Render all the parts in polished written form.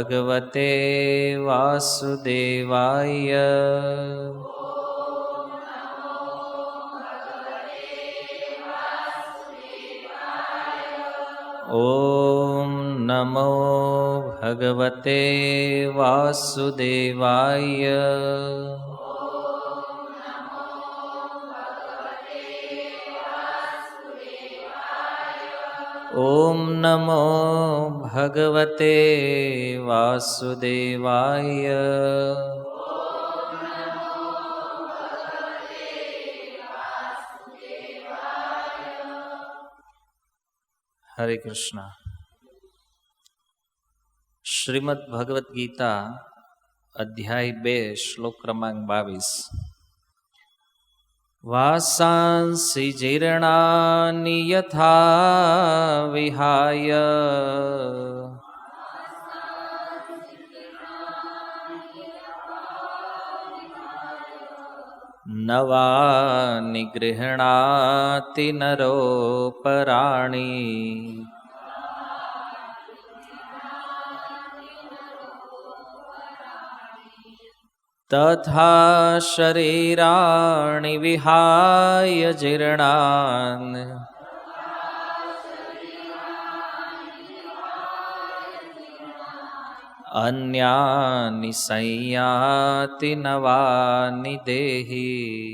ભગવતે વાસુદેવાય. ઓમ નમો ભગવતે વાસુદેવાય. ઓમ નમો ભગવતે વાસુદેવાય. હરે કૃષ્ણ. શ્રીમદ ભગવદ્ ગીતા અધ્યાય 2 શ્લોક ક્રમાંક 22. વાસાંસી જીર્ણાનિ યથા વિહાય નવાનિ ગૃહણાતિ નરોપરાણી તથા શરીરાણિ વિહાય જીર્ણાન અન્યાનિ સંયાતિ નવાનિ દેહી.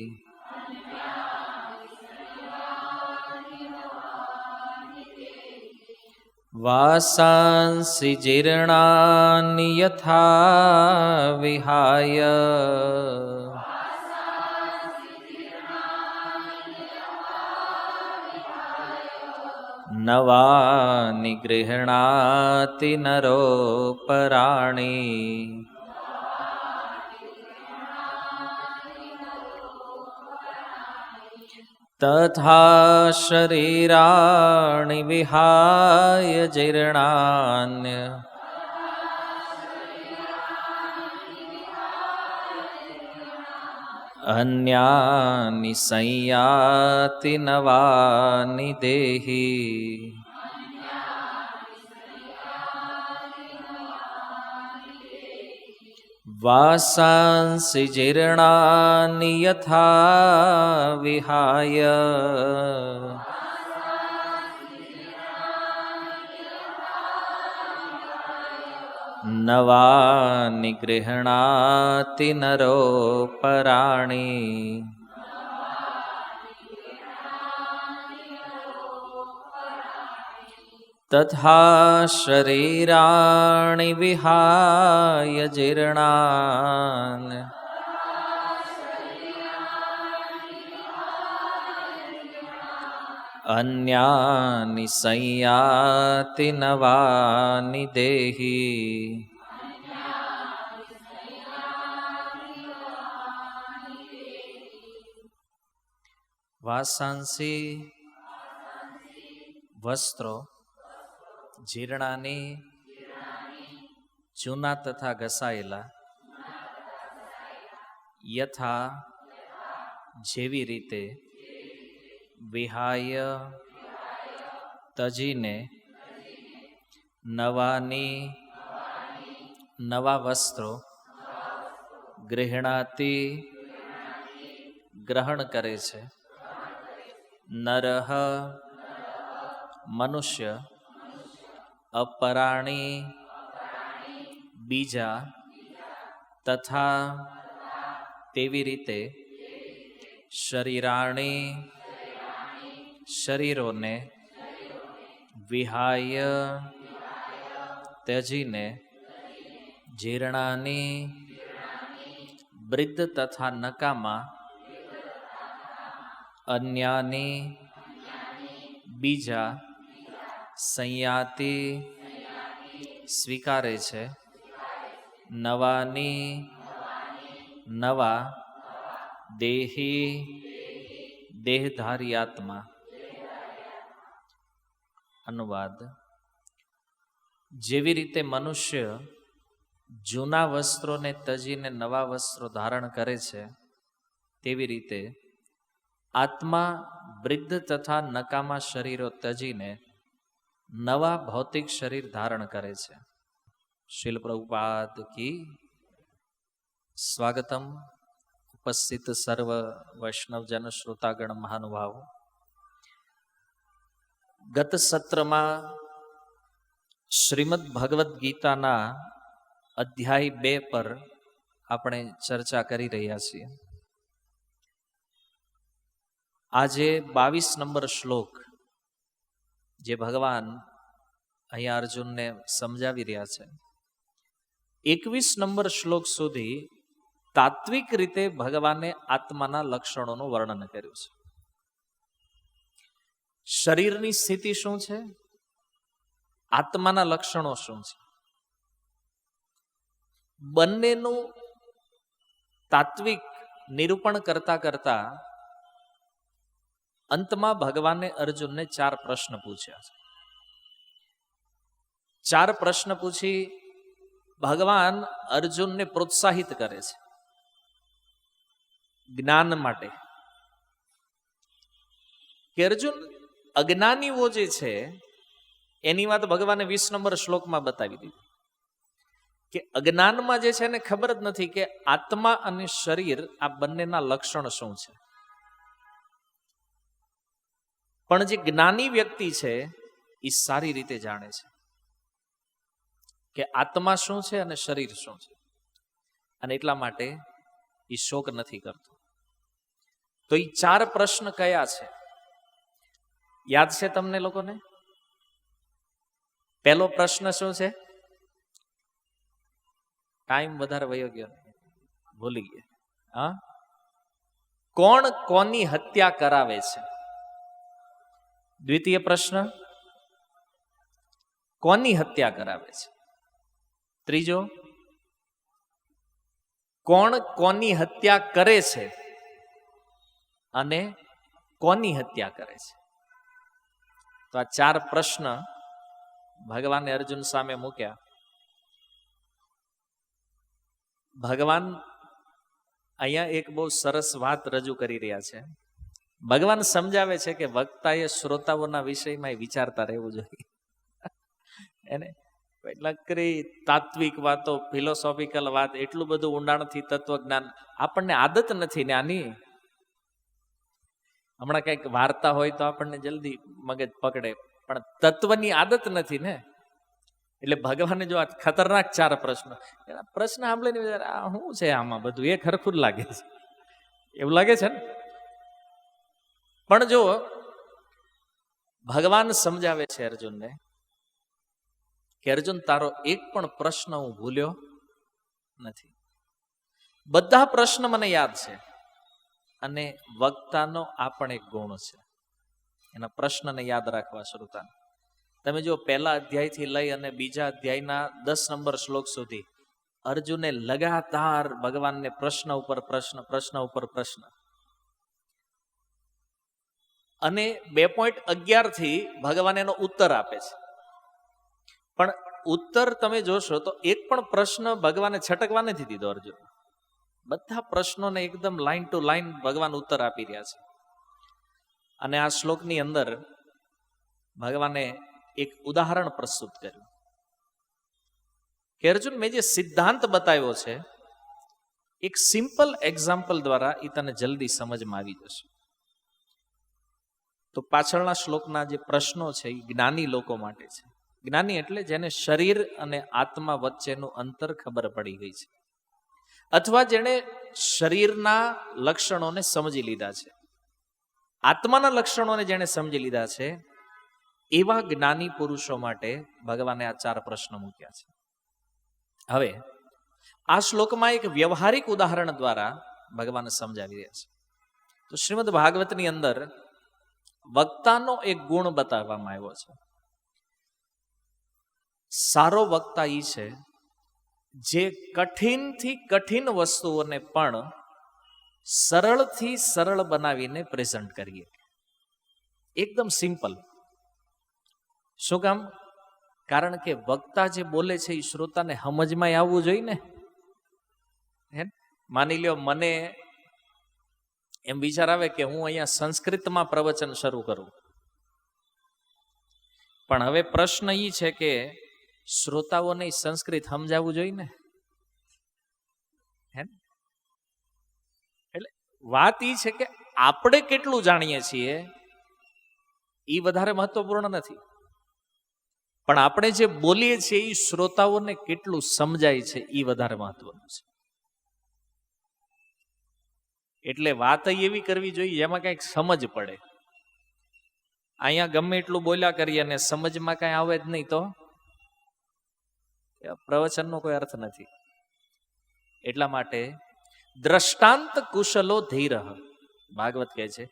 વાસાંસી જીર્ણાનિ યથા વિહાય નવાનિ ગૃહણાતિ નરોપરાણી તથા શરીરાણિ વિહાય જીર્ણાન અન્યાનિ સંયાતિ નવાનિ દેહી. વાસાંસી જીર્ણાનિ યથા વિહાય નવાનિ ગૃહણાતિ નરોપરાણી તથા શરીરાણિ વિહાય જીર્ણાન અન્યાનિ સંયાતિ નવાનિ દેહી. વાસાંસી વસ્ત્રો જીર્ણાની જૂના તથા ઘસાયેલા યથા જેવી રીતે વિહાય તજીને નવાની નવા વસ્ત્રો ગૃહણાતી ગ્રહણ કરે છે નરહ મનુષ્ય અપરાણી બીજા તથા તેવી રીતે શરીરાણી શરીરોને વિહાય ત્યજીને જીર્ણાની વૃદ્ધ તથા નકામા અન્યાની બીજા સંયાતિ સ્વીકારે છે નવાની નવા દેહી દેહધારી આત્મા. અનુવાદ: જેવી રીતે મનુષ્ય જૂના વસ્ત્રોને તજીને નવા વસ્ત્રો ધારણ કરે છે તેવી રીતે આત્મા વૃદ્ધ તથા નકામા શરીરો તજીને નવા ભૌતિક શરીર ધારણ કરે છે. શીલ પ્રભુપાદ કી સ્વાગતમ. ઉપસ્થિત સર્વ વૈષ્ણવજન શ્રોતાગણ મહાનુભાવો, ગત સત્રમાં શ્રીમદ ભગવદ્ ગીતાના અધ્યાય 2 પર આપણે ચર્ચા કરી રહ્યા છીએ. આજે 22 નંબર શ્લોક જે ભગવાન અહીંયા અર્જુનને સમજાવી રહ્યા છે, 21 નંબર શ્લોક સુધી તાત્વિક રીતે ભગવાને આત્માના લક્ષણોનું વર્ણન કર્યું છે. શરીરની સ્થિતિ શું છે, આત્માના લક્ષણો શું છે, બંનેનું તાત્વિક નિરૂપણ કરતા કરતા અંતમાં ભગવાને અર્જુનને 4 પ્રશ્ન પૂછ્યા છે. 4 પ્રશ્ન પૂછી ભગવાન અર્જુનને પ્રોત્સાહિત કરે છે જ્ઞાન માટે, કે અર્જુન અજ્ઞાનીઓ જે છે એની વાત ભગવાને 20 નંબર શ્લોકમાં બતાવી દીધી, કે અજ્ઞાનમાં જે છે એને ખબર જ નથી કે આત્મા અને શરીર આ બંનેના લક્ષણ શું છે. પણ જે જ્ઞાની વ્યક્તિ છે એ સારી રીતે જાણે છે કે આત્મા શું છે અને શરીર શું છે, અને એટલા માટે એ શોક નથી કરતો. તો એ 4 પ્રશ્ન કયા છે યાદ છે તમને લોકોને? પહેલો પ્રશ્ન શું છે? ટાઈમ વધારે વયો ગયો, ભૂલી ગયા. હા, કોણ કોની હત્યા કરાવે છે? દ્વિતીય પ્રશ્ન, કોની હત્યા કરાવે છે? ત્રીજો, કોણ કોની હત્યા કરે છે અને કોની હત્યા કરે છે? તો આ 4 પ્રશ્ન ભગવાને અર્જુન સામે મૂક્યા. ભગવાન અહીંયા એક બહુ સરસ વાત રજૂ કરી રહ્યા છે. ભગવાન સમજાવે છે કે વક્તાએ શ્રોતાઓના વિષયમાં વિચારતા રહેવું જોઈએ. એને નકરી તાત્વિક વાતો, ફિલોસોફિકલ વાત, એટલું બધું ઊંડાણથી તત્વજ્ઞાન આપણને આદત નથી ને આની. હમણાં કઈક વાર્તા હોય તો આપણને જલ્દી મગજ પકડે, પણ તત્વની આદત નથી ને. એટલે ભગવાને જો આ ખતરનાક 4 પ્રશ્ન, પ્રશ્ન સાંભળીને શું છે આમાં બધું એક હરખું જ લાગે છે, એવું લાગે છે ને. પણ જો ભગવાન સમજાવે છે અર્જુનને કે અર્જુન, તારો એક પણ પ્રશ્ન હું ભૂલ્યો નથી, બધા પ્રશ્ન મને યાદ છે, અને વક્તાનો આ પણ એક ગુણ છે, એના પ્રશ્નને યાદ રાખવા. શ્રોતાને તમે જો પહેલા અધ્યાયથી લઈ અને બીજા અધ્યાયના 10 નંબર શ્લોક સુધી અર્જુને લગાતાર ભગવાનને પ્રશ્ન ઉપર પ્રશ્ન, પ્રશ્ન ઉપર પ્રશ્ન, અને 2.11 થી ભગવાન એનો ઉત્તર આપે છે. પણ ઉત્તર તમે જોશો તો એક પણ પ્રશ્ન ભગવાને છટકવા નથી દીધો અર્જુન. બધા પ્રશ્નોને એકદમ લાઈન ટુ લાઈન ભગવાન ઉત્તર આપી રહ્યા છે. અને આ શ્લોકની અંદર ભગવાને એક ઉદાહરણ પ્રસ્તુત કર્યું કે અર્જુન, મેં જે સિદ્ધાંત બતાવ્યો છે એક સિમ્પલ એક્ઝામ્પલ દ્વારા એ તને જલ્દી સમજમાં આવી જશે. તો પાછળના શ્લોકના જે પ્રશ્નો છે એ જ્ઞાની લોકો માટે છે. જ્ઞાની એટલે જેને શરીર અને આત્મા વચ્ચેનું અંતર ખબર પડી ગઈ છે, અથવા જેણે શરીરના લક્ષણોને સમજી લીધા છે, આત્માના લક્ષણોને જેણે સમજી લીધા છે, એવા જ્ઞાની પુરુષો માટે ભગવાને આ 4 પ્રશ્ન મૂક્યા છે. હવે આ શ્લોકમાં એક વ્યવહારિક ઉદાહરણ દ્વારા ભગવાન સમજાવી રહ્યા છે. તો શ્રીમદ ભાગવતની અંદર વક્તાનો એક ગુણ બતાવવામાં આવ્યો છે. સારો વક્તા એ છે જે કઠિનથી કઠિન વસ્તુઓને પણ સરળથી સરળ બનાવીને પ્રેઝન્ટ કરીએ. એકદમ સિમ્પલ. શું કામ? કારણ કે વક્તા જે બોલે છે એ શ્રોતાને સમજમાં આવવું જોઈએ ને. માની લ્યો મને એમ વિચાર આવે કે હું અહીંયા સંસ્કૃતમાં પ્રવચન શરૂ કરું, પણ હવે પ્રશ્ન એ છે કે શ્રોતાઓને સંસ્કૃત સમજાવવું જોઈએ ને. હે, એટલે વાત એ છે કે આપણે કેટલું જાણીએ છીએ એ વધારે મહત્વપૂર્ણ નથી, પણ આપણે જે બોલીએ છીએ એ શ્રોતાઓને કેટલું સમજાય છે એ વધારે મહત્વનું છે. એટલે વાત એવી કરવી જોઈએ જેમાં કંઈક સમજ પડે. અહીંયા ગમે એટલું બોલ્યા કરીએ અને સમજમાં કઈ આવે જ નહીં તો પ્રવચનનો કોઈ અર્થ નથી. એટલા માટે દ્રષ્ટાંત કુશલો ધીર, ભાગવત કહે છે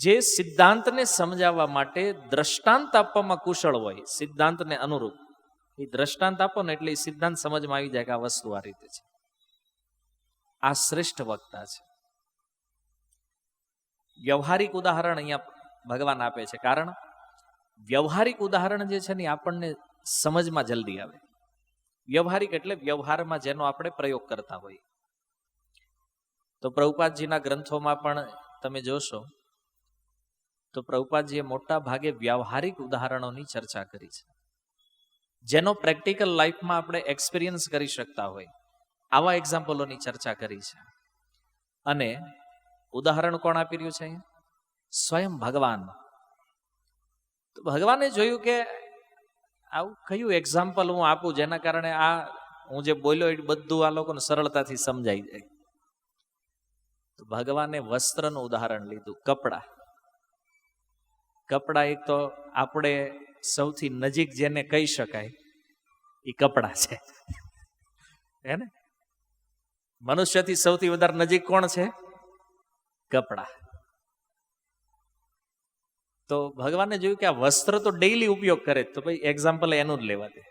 જે સિદ્ધાંતને સમજાવવા માટે દ્રષ્ટાંત આપવામાં કુશળ હોય, સિદ્ધાંતને અનુરૂપ એ દ્રષ્ટાંત આપો ને એટલે એ સિદ્ધાંત સમજમાં આવી જાય કે આ વસ્તુ આ રીતે છે. આ શ્રેષ્ઠ વક્તા છે. વ્યવહારિક ઉદાહરણ અહીંયા ભગવાન આપે છે, કારણ વ્યવહારિક ઉદાહરણ જે છે ને આપણને સમજમાં જલ્દી આવે. વ્યવહારિક એટલે વ્યવહારમાં જેનો આપણે પ્રયોગ કરતા હોઈએ. તો પ્રભુપાદજીના ગ્રંથોમાં પણ તમે જોશો તો પ્રભુપાદજીએ મોટા ભાગે વ્યવહારિક ઉદાહરણોની ચર્ચા કરી છે, જેનો પ્રેક્ટિકલ લાઈફમાં આપણે એક્સપિરિયન્સ કરી શકતા હોય આવા એક્ઝામ્પલોની ચર્ચા કરી છે. અને ઉદાહરણ કોણ આપી રહ્યું છે? સ્વયં ભગવાન. તો ભગવાને જોયું કે આવું કયું એક્ઝામ્પલ હું આપું જેના કારણે આ હું જે બોલ્યો એ બધું આ લોકોને સરળતાથી સમજાઈ જાય. તો ભગવાને વસ્ત્રનું ઉદાહરણ લીધું. કપડા એક તો આપણે સૌથી નજીક જેને કહી શકાય એ કપડા છે, હે ને? મનુષ્યથી સૌથી વધારે નજીક કોણ છે? કપડા. તો ભગવાને જોયું કે આ વસ્ત્ર તો ડેઈલી ઉપયોગ કરે, તો ભાઈ એક્ઝામ્પલ એનું જ લેવા દે.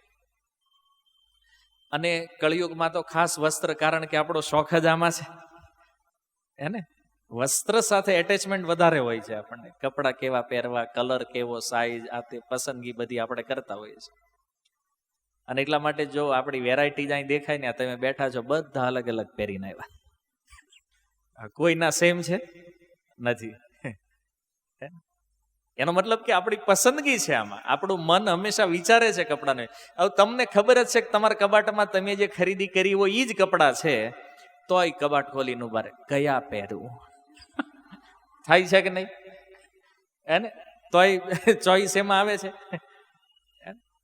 અને કળિયુગમાં તો ખાસ વસ્ત્ર, કારણ કે આપણો શોખ જ આમાં છે, હે ને? વસ્ત્ર સાથે એટેચમેન્ટ વધારે હોય છે આપણને. કપડા કેવા પહેરવા, કલર કેવો, સાઈઝ, આ તે પસંદગી બધી આપણે કરતા હોઈએ છીએ. અને એટલા માટે જો આપણી વેરાયટી અહીં દેખાય ને, તમે બેઠા છો બધા અલગ અલગ પહેરીને આવ્યા, કોઈના સેમ છે નથી. એનો મતલબ કે આપણી પસંદગી છે આમાં. આપણું મન હંમેશા વિચારે છે કપડાને. હવે તમને ખબર જ છે કે તમારા કબાટમાં તમે જે ખરીદી કરી હોય એ જ કપડાં છે, તોય કબાટ ખોલીને ઉભા રહે, કયા પહેરવું થાય છે કે નહીં? એને તોય ચોઈસ એમાં આવે છે,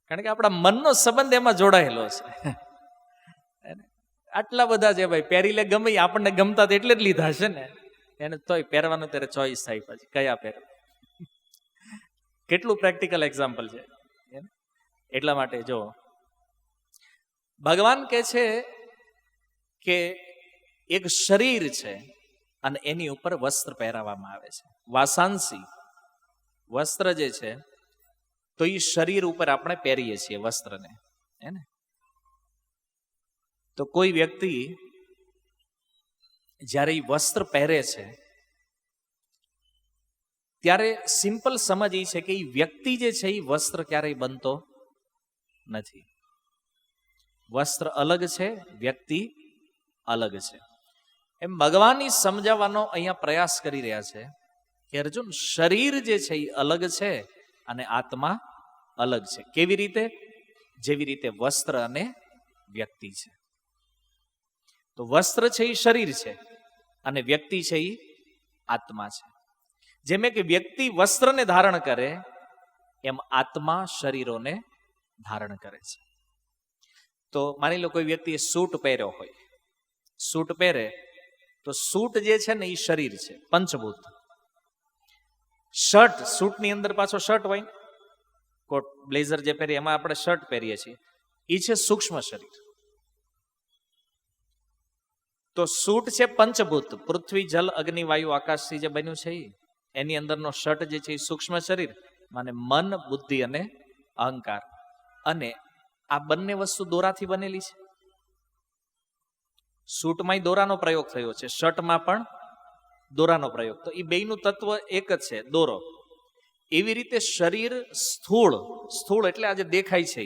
કારણ કે આપણા મનનો સંબંધ એમાં જોડાયેલો છે. આટલા બધા છે ભાઈ, પહેરી લે, ગમે આપણને ગમતા તો એટલે જ લીધા છે ને, એને તોય પહેરવાનું ત્યારે ચોઈસ થાય, પછી કયા પહેરવા. કેટલું પ્રેક્ટિકલ એક્ઝામ્પલ છે. એટલા માટે જો ભગવાન કહે છે કે એક શરીર છે અને એની ઉપર વસ્ત્ર પહેરાવવામાં આવે છે. વાસાંસી વસ્ત્ર જે છે તો એ શરીર ઉપર આપણે પહેરીએ છીએ વસ્ત્રને, હે ને? તો કોઈ વ્યક્તિ જ્યારે એ વસ્ત્ર પહેરે છે ત્યારે સિમ્પલ સમજ એ છે કે એ વ્યક્તિ જે છે એ વસ્ત્ર ક્યારેય બનતો નથી. વસ્ત્ર અલગ છે, વ્યક્તિ અલગ છે. એમ ભગવાન સમજાવવાનો અહીંયા પ્રયાસ કરી રહ્યા છે કે અર્જુન, શરીર જે છે એ અલગ છે અને આત્મા અલગ છે. કેવી રીતે? જેવી રીતે વસ્ત્ર અને વ્યક્તિ છે. તો વસ્ત્ર છે એ શરીર છે અને વ્યક્તિ છે એ આત્મા છે. જેમ કે વ્યક્તિ વસ્ત્રને ધારણ કરે એમ આત્મા શરીરોને ધારણ કરે છે. તો માની લો કોઈ વ્યક્તિએ સૂટ પહેર્યો હોય, સૂટ પહેરે તો સૂટ જે છે ને એ શરીર છે, પંચભૂત. શર્ટ, સૂટની અંદર પાછો શર્ટ હોય, કોટ બ્લેઝર જે પહેરીએ એમાં આપણે શર્ટ પહેરીએ છીએ, એ છે સૂક્ષ્મ શરીર. તો સૂટ છે પંચભૂત, પૃથ્વી, જલ, અગ્નિ, વાયુ, આકાશથી જે બન્યું છે એની અંદરનો શર્ટ જે છે એ સૂક્ષ્મ શરીર, માને મન, બુદ્ધિ અને અહંકાર. અને આ બંને વસ્તુ દોરાથી બનેલી છે. સૂટમાં દોરાનો પ્રયોગ થયો છે, શર્ટમાં પણ દોરાનો પ્રયોગ. તો એ બેયનું તત્વ એક જ છે, દોરો. એવી રીતે શરીર સ્થૂળ, સ્થૂળ એટલે આજે દેખાય છે,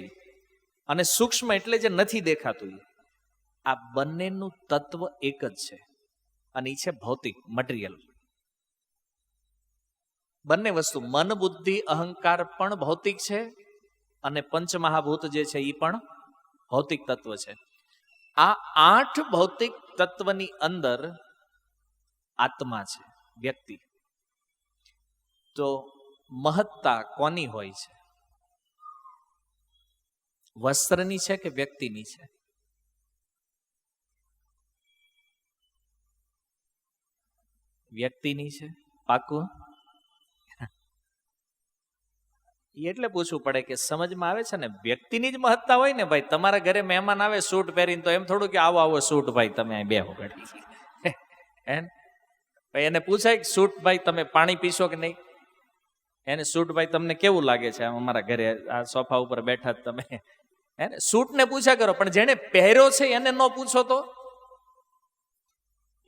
અને સૂક્ષ્મ એટલે જે નથી દેખાતું, આ બંનેનું તત્વ એક જ છે અને એ છે ભૌતિક, મટીરિયલ. બંને વસ્તુ, મન, બુદ્ધિ, અહંકાર પણ ભૌતિક છે અને પંચમહાભૂત જે છે એ પણ ભૌતિક તત્વ છે. આ 8 ભૌતિક તત્વની અંદર આત્મા છે, વ્યક્તિ. તો મહત્તા કોની હોય છે? વસ્ત્રની છે કે વ્યક્તિની છે? વ્યક્તિની છે. પાકું? એટલે પૂછવું પડે કે સમજમાં આવે છે ને, વ્યક્તિની જ મહત્તા હોય ને ભાઈ. તમારા ઘરે મહેમાન આવે સૂટ પહેરીને, તો એમ થોડું કે આવો આવો સૂટ ભાઈ તમે અહીં બેહો ઘડી. ભાઈ એને પૂછાય કે સૂટ ભાઈ તમે પાણી પીશો કે નહીં? એને સૂટ ભાઈ તમને કેવું લાગે છે અમારા ઘરે આ સોફા ઉપર બેઠા તમે? એને સૂટને પૂછા કરો, પણ જેને પહેર્યો છે એને ન પૂછો તો?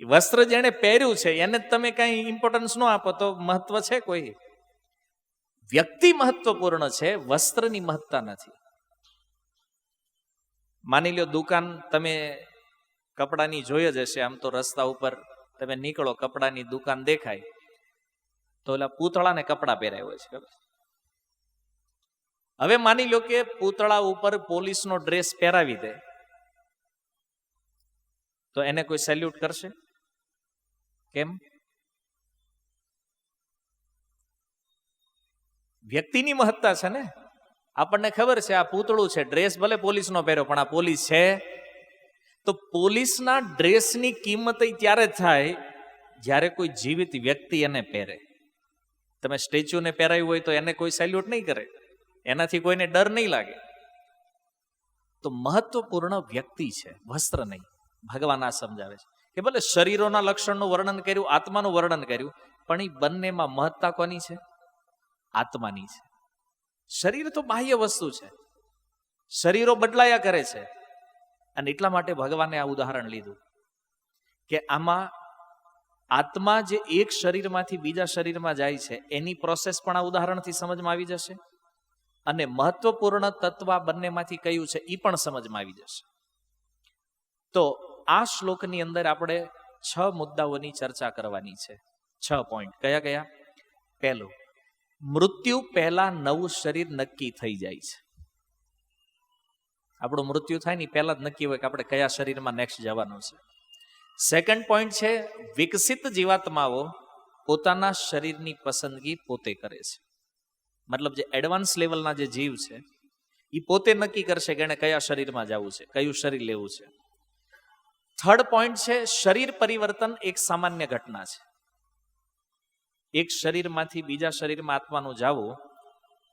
વસ્ત્ર જેને પહેર્યું છે એને તમે કઈ ઇમ્પોર્ટન્સ ન આપો તો મહત્વ છે કોઈ? વ્યક્તિ મહત્વપૂર્ણ છે, વસ્ત્રની મહત્તા નથી. માની લ્યો દુકાન તમે કપડાની જોઈ જ હશે, આમ તો રસ્તા ઉપર તમે નીકળો કપડાની દુકાન દેખાય તો ઓલા પૂતળાને કપડા પહેરાય હોય છે, ખબર? હવે માની લો કે પૂતળા ઉપર પોલીસનો ડ્રેસ પહેરાવી દે તો એને કોઈ સેલ્યુટ કરશે? કેમ? વ્યક્તિની મહત્તા છે ને. આપણને ખબર છે આ પૂતળું છે, ડ્રેસ ભલે પોલીસનો પહેર્યો પણ આ પોલીસ છે. તો પોલીસના ડ્રેસની કિંમત ત્યારે થાય જ્યારે કોઈ જીવિત વ્યક્તિ એને પહેરે. તમે સ્ટેચ્યુને પહેરાયું હોય તો એને કોઈ સેલ્યુટ નહીં કરે, એનાથી કોઈને ડર નહીં લાગે. તો મહત્વપૂર્ણ વ્યક્તિ છે, વસ્ત્ર નહીં. ભગવાન આ સમજાવે છે કે ભલે શરીરોના લક્ષણનું વર્ણન કર્યું, આત્માનું વર્ણન કર્યું, પણ એ બંનેમાં મહત્તા કોની છે? આત્માની છે. શરીર તો બાહ્ય વસ્તુ છે, શરીરો બદલાયા કરે છે. અને એટલા માટે ભગવાને આ ઉદાહરણ લીધું કે આમાં આત્મા જે એક શરીરમાંથી બીજા શરીરમાં જાય છે એની પ્રોસેસ પણ આ ઉદાહરણથી સમજમાં આવી જશે. અને મહત્વપૂર્ણ તત્વ બંનેમાંથી કયું છે એ પણ સમજમાં આવી જશે. તો આ શ્લોકની અંદર આપણે 6 મુદ્દાઓની ચર્ચા કરવાની છે. 6 પોઈન્ટ. કયા કયા? પહેલું, મૃત્યુ પહેલા નવું શરીર નક્કી થઈ જાય છે. આપણું મૃત્યુ થાય ને પહેલા જ નક્કી હોય કે આપણે કયા શરીરમાં નેક્સ્ટ જવાનું છે. સેકન્ડ પોઈન્ટ છે, વિકસિત જીવાત્માઓ પોતાના શરીરની પસંદગી પોતે કરે છે. મતલબ જે એડવાન્સ લેવલના જે જીવ છે એ પોતે નક્કી કરશે કે એને કયા શરીરમાં જવું છે, કયું શરીર લેવું છે. થર્ડ પોઈન્ટ છે, શરીર પરિવર્તન એક સામાન્ય ઘટના છે. એક શરીરમાંથી બીજા શરીરમાં આત્માનું જવું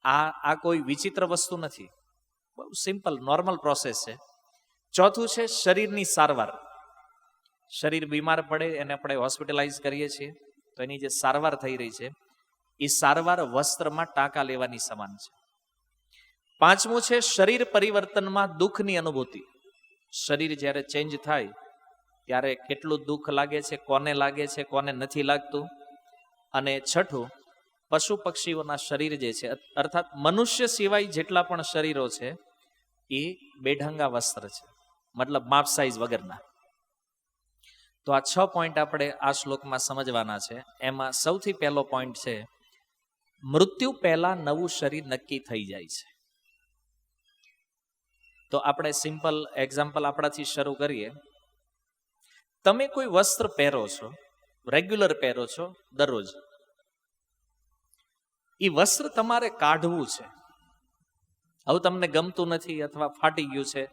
આ કોઈ વિચિત્ર વસ્તુ નથી, બહુ સિમ્પલ નોર્મલ પ્રોસેસ છે. ચોથું છે શરીરની સારવાર. શરીર બીમાર પડે એને આપણે હોસ્પિટલાઇઝ કરીએ છીએ તો એની જે સારવાર થઈ રહી છે એ સારવાર વસ્ત્રમાં ટાંકા લેવાની સમાન છે. પાંચમું છે શરીર પરિવર્તનમાં દુઃખની અનુભૂતિ. શરીર જ્યારે ચેન્જ થાય ત્યારે કેટલું દુઃખ લાગે છે, કોને લાગે છે, કોને નથી લાગતું. અને છઠ્ઠું, પશુ પક્ષીઓના શરીર જે છે, અર્થાત મનુષ્ય સિવાય જેટલા પણ શરીરો છે એ બેઢંગા વસ્ત્ર છે, મતલબ માપ સાઈઝ વગરના. તો આ 6 પોઈન્ટ આપણે આ શ્લોકમાં સમજવાના છે. એમાં સૌથી પહેલો પોઈન્ટ છે, મૃત્યુ પહેલા નવું શરીર નક્કી થઈ જાય છે. તો આપણે સિમ્પલ એક્ઝામ્પલ આપણાથી શરૂ કરીએ. તમે કોઈ વસ્ત્ર પહેરો છો, રેગ્યુલર પહેરો છો દરરોજ. એ વસ્ત્ર તમારે કાઢવું છે. હવે તમને ગમતું નથી અથવા ફાટી ગયું છે,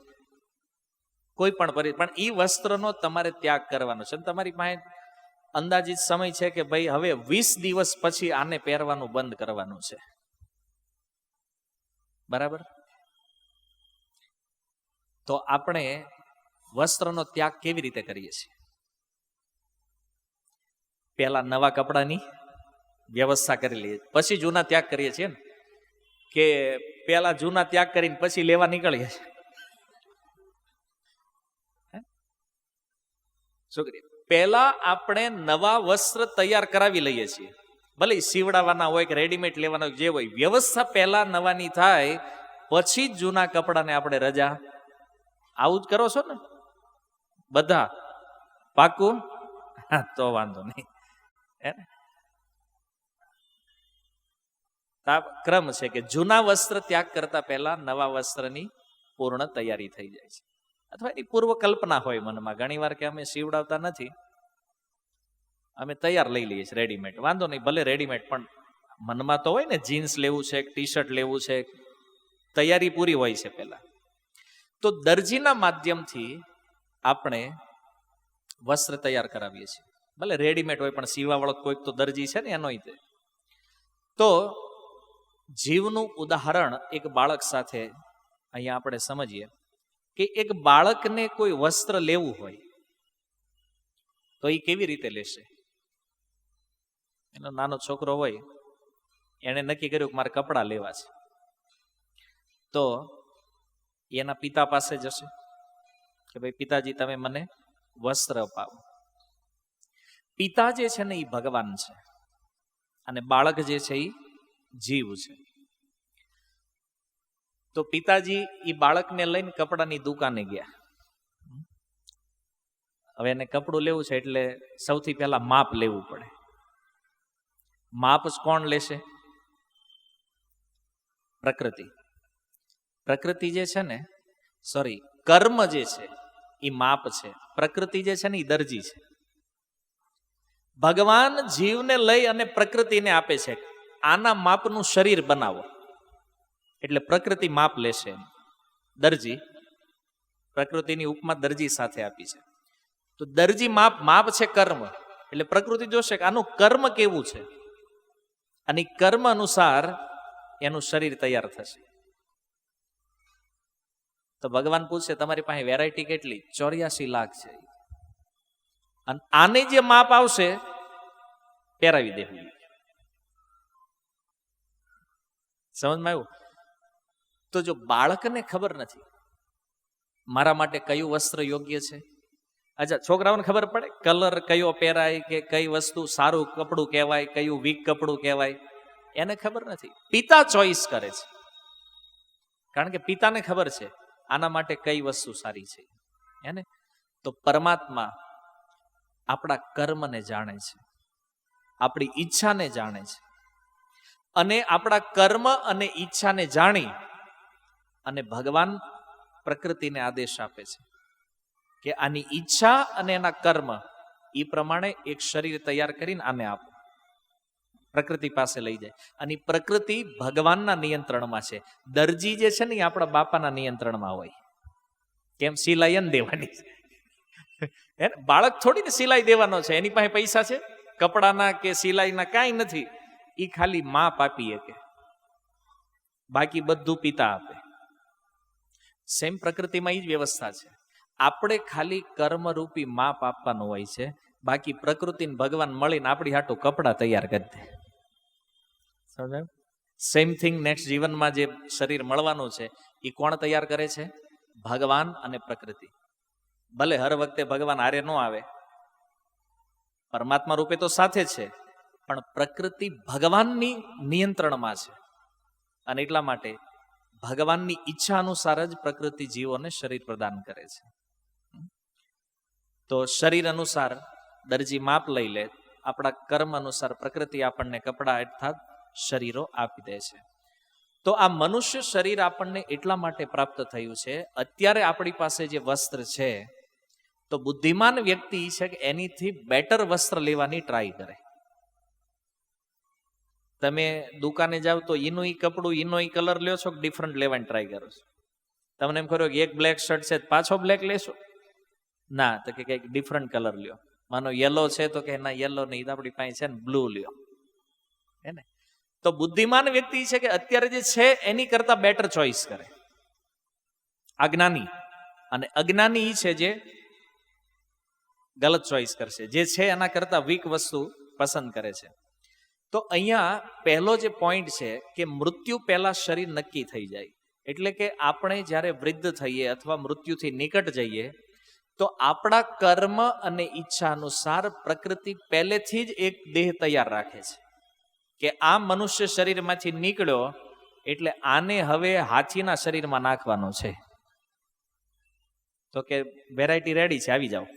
કોઈ પણ એ વસ્ત્રનો તમારે ત્યાગ કરવાનો છે. તમારી પાસે અંદાજિત સમય છે કે ભાઈ હવે 20 દિવસ પછી આને પહેરવાનું બંધ કરવાનું છે. બરાબર? તો આપણે વસ્ત્રનો ત્યાગ કેવી રીતે કરીએ છીએ? પહેલા નવા કપડાની વ્યવસ્થા કરી લઈએ, પછી જૂના ત્યાગ કરીએ છીએ ને. કે પહેલા જૂના ત્યાગ કરીને પછી લેવા નીકળીએ છીએ. શું કરીએ? પહેલા આપણે નવા વસ્ત્ર તૈયાર કરાવી લઈએ છીએ, ભલે સીવડાવવાના હોય કે રેડીમેડ લેવાના હોય, જે હોય વ્યવસ્થા પહેલા નવાની થાય પછી જ જૂના કપડાને આપણે રજા. આવું જ કરો છો ને બધા? પાકું? હા, તો વાંધો નહીં. ક્રમ છે કે જૂના વસ્ત્ર ત્યાગ કરતા પહેલા નવા વસ્ત્રની પૂર્ણ તૈયારી થઈ જાય છે, અથવા એની પૂર્વ કલ્પના હોય મનમાં. ઘણી વાર કે અમે સીવડાવતા નથી, અમે તૈયાર લઈ લઈએ છીએ રેડીમેડ. વાંધો નહીં, ભલે રેડીમેડ, પણ મનમાં તો હોય ને જીન્સ લેવું છે, ટી શર્ટ લેવું છે, તૈયારી પૂરી હોય છે પહેલા. તો દરજીના માધ્યમથી આપણે વસ્ત્ર તૈયાર કરાવીએ છીએ, ભલે રેડીમેડ હોય, પણ સીવાવાળો કોઈક તો દરજી છે ને એનો. તો જીવનું ઉદાહરણ એક બાળક સાથે અહીંયા આપણે સમજીએ કે એક બાળકને કોઈ વસ્ત્ર લેવું હોય તો એ કેવી રીતે લેશે? એનો નાનો છોકરો હોય, એને નક્કી કર્યું કે મારે કપડાં લેવા છે, તો એના પિતા પાસે જશે કે ભાઈ પિતાજી તમે મને વસ્ત્ર અપાવો. પિતા જે છે ને એ ભગવાન છે અને બાળક જે છે એ જીવ છે. તો પિતાજી એ બાળકને લઈને કપડાની દુકાને ગયા. હવે એને કપડું લેવું છે એટલે સૌથી પહેલા માપ લેવું પડે. માપ કોણ લેશે? પ્રકૃતિ. પ્રકૃતિ જે છે ને, સોરી, કર્મ જે છે એ માપ છે, પ્રકૃતિ જે છે ને એ દરજી છે. ભગવાન જીવને લઈ અને પ્રકૃતિને આપે છે, આના માપનું શરીર બનાવો, એટલે પ્રકૃતિ માપ લેશે. દરજી, પ્રકૃતિની ઉપમા દરજી સાથે આપી છે. તો દરજી માપ છે કર્મ, એટલે પ્રકૃતિ જોશે કે આનું કર્મ કેવું છે, અને કર્મ અનુસાર એનું શરીર તૈયાર થશે. તો ભગવાન પૂછશે તમારી પાસે વેરાયટી કેટલી? 84 લાખ છે. અને આને જે માપ આવશે પહેરાવી દેવું. સમજમાં આવ્યું? તો જો બાળકને ખબર નથી મારા માટે કયું વસ્ત્ર યોગ્ય છે, અચ્છા છોકરાઓને ખબર પડે કલર કયો પહેરાય કે કઈ વસ્તુ સારું કપડું કહેવાય, કયું વીક કપડું કહેવાય, એને ખબર નથી. પિતા ચોઈસ કરે છે, કારણ કે પિતાને ખબર છે આના માટે કઈ વસ્તુ સારી છે. એને તો પરમાત્મા આપણા કર્મને જાણે છે, આપણી ઈચ્છાને જાણે છે, અને આપણા કર્મ અને ઈચ્છાને જાણી અને ભગવાન પ્રકૃતિને આદેશ આપે છે કે આની ઈચ્છા અને એના કર્મ એ પ્રમાણે એક શરીર તૈયાર કરીને આને આપો. પ્રકૃતિ પાસે લઈ જાય, અને પ્રકૃતિ ભગવાનના નિયંત્રણમાં છે. દરજી જે છે ને એ આપણા બાપાના નિયંત્રણમાં હોય. કેમ? સિલાઈ દેવાની છે. બાળક થોડી ને સિલાઈ દેવાનો છે, એની પાસે પૈસા છે કપડાના કે સિલાઈના? કાંઈ નથી. એ ખાલી માપ આપી શકે, બાકી બધું પિતા આપે. સેમ પ્રકૃતિમાં એ જ વ્યવસ્થા છે. આપણે ખાલી કર્મરૂપી માપ આપવાનું હોય છે, બાકી પ્રકૃતિને ભગવાન મળીને આપણી હાટું કપડા તૈયાર કરી દે. સમજાયું? સેમ થિંગ નેક્સ્ટ જીવનમાં જે શરીર મળવાનું છે એ કોણ તૈયાર કરે છે? ભગવાન અને પ્રકૃતિ. ભલે હર વખતે ભગવાન હારે ન આવે, પરમાત્મા રૂપે તો સાથે છે, પણ પ્રકૃતિ ભગવાનની નિયંત્રણમાં છે, અને એટલા માટે ભગવાનની ઈચ્છા અનુસાર જ પ્રકૃતિ જીવોને શરીર પ્રદાન કરે છે. તો શરીર અનુસાર દરજી માપ લઈ લે, આપણા કર્મ અનુસાર પ્રકૃતિ આપણને કપડા અર્થાત શરીરો આપી દે છે. તો આ મનુષ્ય શરીર આપણને એટલા માટે પ્રાપ્ત થયું છે. અત્યારે આપણી પાસે જે વસ્ત્ર છે, તો બુદ્ધિમાન વ્યક્તિ છે કે એનીથી બેટર વસ્ત્ર લેવાની ટ્રાય કરે. તમે દુકાને જાઓ તો એનું ઈ કપડું, એનો ઈ કલર લ્યો છો કે ડિફરન્ટ લેવાની ટ્રાય કરો છો? તમને એમ ખરું કે એક બ્લેક શર્ટ છે પાછો બ્લેક લેશો? ના, તો કે કંઈક ડિફરન્ટ કલર લ્યો. માનો યલો છે તો કે ના યલો નહીં, આપણી પાસે છે ને બ્લુ લ્યો. હે ને? તો બુદ્ધિમાન વ્યક્તિ છે કે અત્યારે જે છે એની કરતા બેટર ચોઈસ કરે. અજ્ઞાની અને અજ્ઞાની ઈ છે જે ગલત ચોઈસ કરશે, જે છે એના કરતા વીક વસ્તુ પસંદ કરે છે. તો અહીંયા પહેલો જે પોઈન્ટ છે કે મૃત્યુ પહેલા શરીર નક્કી થઈ જાય. એટલે કે આપણે જ્યારે વૃદ્ધ થઈએ અથવા મૃત્યુથી નિકટ જઈએ તો આપણા કર્મ અને ઈચ્છા અનુસાર પ્રકૃતિ પહેલેથી જ એક દેહ તૈયાર રાખે છે કે આ મનુષ્ય શરીરમાંથી નીકળ્યો એટલે આને હવે હાથીના શરીરમાં નાખવાનો છે. તો કે વેરાયટી રેડી છે, આવી જાઓ.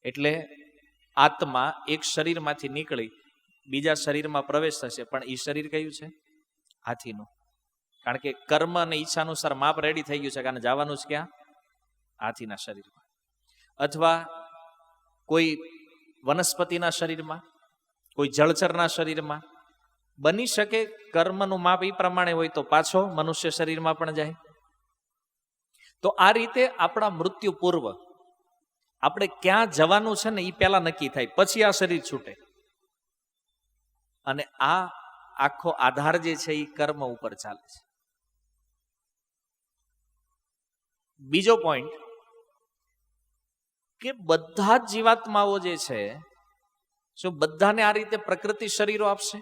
એટલે આત્મા એક શરીરમાંથી નીકળી બીજા શરીરમાં પ્રવેશ થશે, પણ એ શરીર કયું છે? હાથીનું. કારણ કે કર્મ અને ઈચ્છા અનુસાર માપ રેડી થઈ ગયું છે, કારણ જવાનું જ ક્યાં? હાથીના શરીરમાં. અથવા કોઈ વનસ્પતિના શરીરમાં, કોઈ જળચરના શરીરમાં. બની શકે કર્મનું માપ એ પ્રમાણે હોય તો પાછો મનુષ્ય શરીરમાં પણ જાય. તો આ રીતે આપણા મૃત્યુ પૂર્વ આપણે ક્યાં જવાનું છે ને એ પહેલા નક્કી થાય, પછી આ શરીર છૂટે. અને આ આખો આધાર જે છે એ કર્મ ઉપર ચાલે છે. બીજો પોઈન્ટ કે બધા જ જીવાત્માઓ જે છે, શું બધાને આ રીતે પ્રકૃતિ શરીરો આપશે?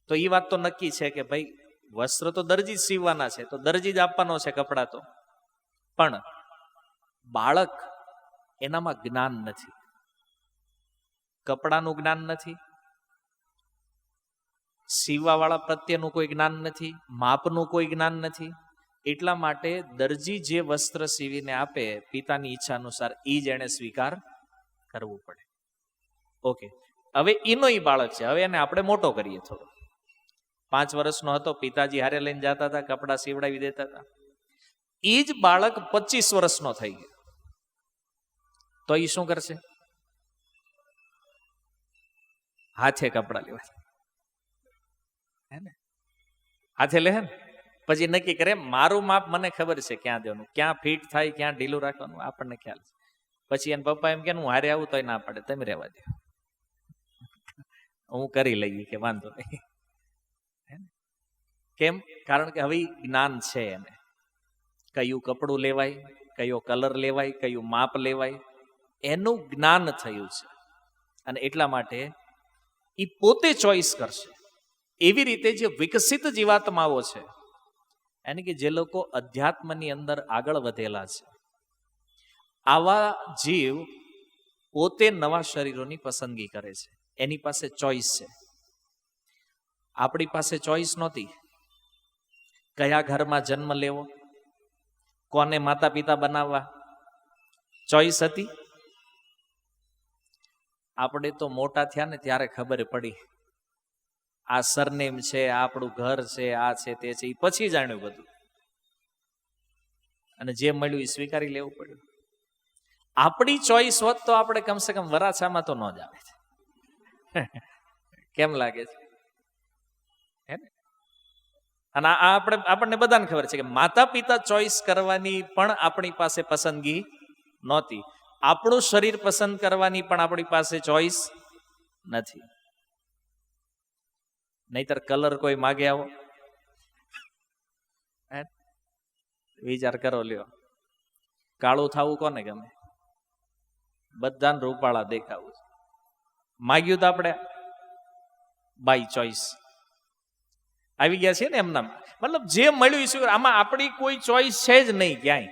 તો એ વાત તો નક્કી છે કે ભાઈ વસ્ત્ર તો દરજી જ સીવવાના છે, તો દરજી જ આપવાનો છે કપડાં તો. પણ બાળક, એનામાં જ્ઞાન નથી, કપડાનું જ્ઞાન નથી, સીવવાવાળા પ્રત્યેનું કોઈ જ્ઞાન નથી, માપનું કોઈ જ્ઞાન નથી. એટલા માટે દરજી જે વસ્ત્ર સીવીને આપે પિતાની ઈચ્છા અનુસાર, એ જ એને સ્વીકાર કરવું પડે. ઓકે, હવે એનો ઈ બાળક છે, હવે એને આપણે મોટો કરીએ થોડો. 5 વર્ષનો હતો, પિતાજી હારે લઈને જતા હતા, કપડાં સીવડાવી દેતા હતા. એ જ બાળક 25 વર્ષનો થઈ ગયો, તો એ શું કરશે? હાથે કપડાં લેવા, હે ને? હાથે લે ને, પછી નક્કી કરે મારું માપ મને ખબર છે ક્યાં દેવાનું, ક્યાં ફિટ થાય, ક્યાં ઢીલું રાખવાનું, આપણને ખ્યાલ છે. પછી એને પપ્પા એમ કે હું હારે આવું તોય ના પાડે, તમે રહેવા દો, હું કરી લઈએ કે વાંધો નહીં. કેમ? કારણ કે હવે જ્ઞાન છે એને, કયું કપડું લેવાય, કયો કલર લેવાય, કયું માપ લેવાય, એનું જ્ઞાન થયું છે. અને એટલા માટે એ પોતે ચોઈસ કરશે. એવી રીતે જે વિકસિત જીવાત્માઓ છે, yani કે જે લોકો અધ્યાત્મની અંદર આગળ વધેલા છે, આવા જીવ પોતે નવા શરીરોની પસંદગી કરે છે. એની પાસે ચોઈસ છે. આપણી પાસે ચોઈસ નહોતી. કયા ઘરમાં જન્મ લેવો, કોને માતા પિતા બનાવવા, ચોઈસ હતી? આપણે તો મોટા થયા ને ત્યારે ખબર પડી, આ સરનેમ છે, આપણું ઘર છે, આ છે, તે છે, એ પછી જાણ્યું બધું. અને જે મળ્યું એ સ્વીકારી લેવું પડ્યું. આપણી ચોઈસ હોત તો આપણે કમસે કમ વરાછામાં તો ન જ આવે. કેમ લાગે છે? હે ને? અને આપણને બધાને ખબર છે કે માતા પિતા ચોઈસ કરવાની પણ આપણી પાસે પસંદગી નહોતી. આપણું શરીર પસંદ કરવાની પણ આપણી પાસે ચોઈસ નથી. નહીતર કલર કોઈ માગે આવો, વિચાર કરો લ્યો. કાળું થવું કોને ગમે? બધાને રૂપાળા દેખાવું. માગ્યું તો આપણે બાય ચોઈસ આવી ગયા છે ને એમના. મતલબ જે મળ્યું ઈશ્વર, આમાં આપણી કોઈ ચોઈસ છે જ નહીં ક્યાંય.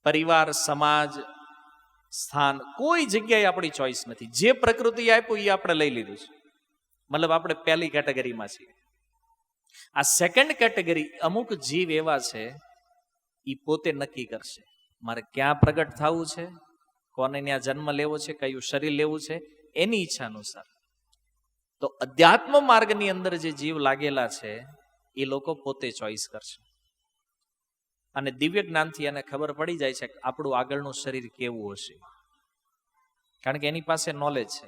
પરિવાર, સમાજ, સ્થાન, કોઈ જગ્યાએ આપણી ચોઈસ નથી. જે પ્રકૃતિ આપ્યું એ આપણે લઈ લીધું છે. મતલબ આપણે પહેલી કેટેગરીમાં છીએ. આ સેકન્ડ કેટેગરી, અમુક જીવ એવા છે, એ પોતે નક્કી કરશે મારે ક્યાં પ્રગટ થવું છે, કોને ત્યાં જન્મ લેવો છે, કયું શરીર લેવું છે, એની ઈચ્છા અનુસાર. તો અધ્યાત્મ માર્ગની અંદર જે જીવ લાગેલા છે એ લોકો પોતે ચોઈસ કરશે. અને દિવ્ય જ્ઞાનથી એને ખબર પડી જાય છે કે આપણું આગળનું શરીર કેવું હશે, કારણ કે એની પાસે નોલેજ છે.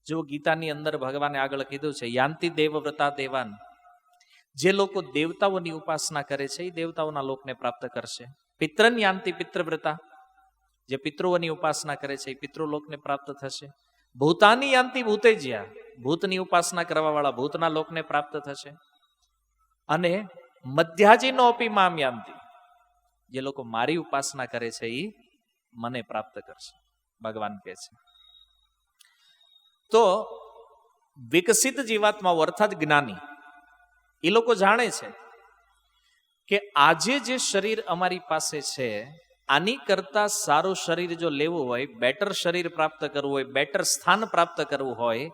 જો ગીતાની અંદર ભગવાને આગળ કીધું છે, યાંતિ દેવવ્રતા દેવાન, જે લોકો દેવતાઓની ઉપાસના કરે છે એ દેવતાઓના લોકને પ્રાપ્ત કરશે. પિત્રન યાંતિ પિતૃવ્રતા, જે પિતૃઓની ઉપાસના કરે છે એ પિતૃલોકને પ્રાપ્ત થશે. ભૂતાની યાંતિ ભૂતેજ્યા, ભૂતની ઉપાસના કરવા વાળા ભૂતના લોકને પ્રાપ્ત થશે. અને મધ્યાજીનો અપી મામ યાંતિ, જે લોકો મારી ઉપાસના કરે છે એ મને પ્રાપ્ત કરશે, ભગવાન કહે છે. તો વિકસિત જીવાત્માઓ અર્થાત જ્ઞાની, એ લોકો જાણે છે કે આજે જે શરીર અમારી પાસે છે, આની કરતા સારું શરીર જો લેવું હોય, બેટર શરીર પ્રાપ્ત કરવું હોય, બેટર સ્થાન પ્રાપ્ત કરવું હોય,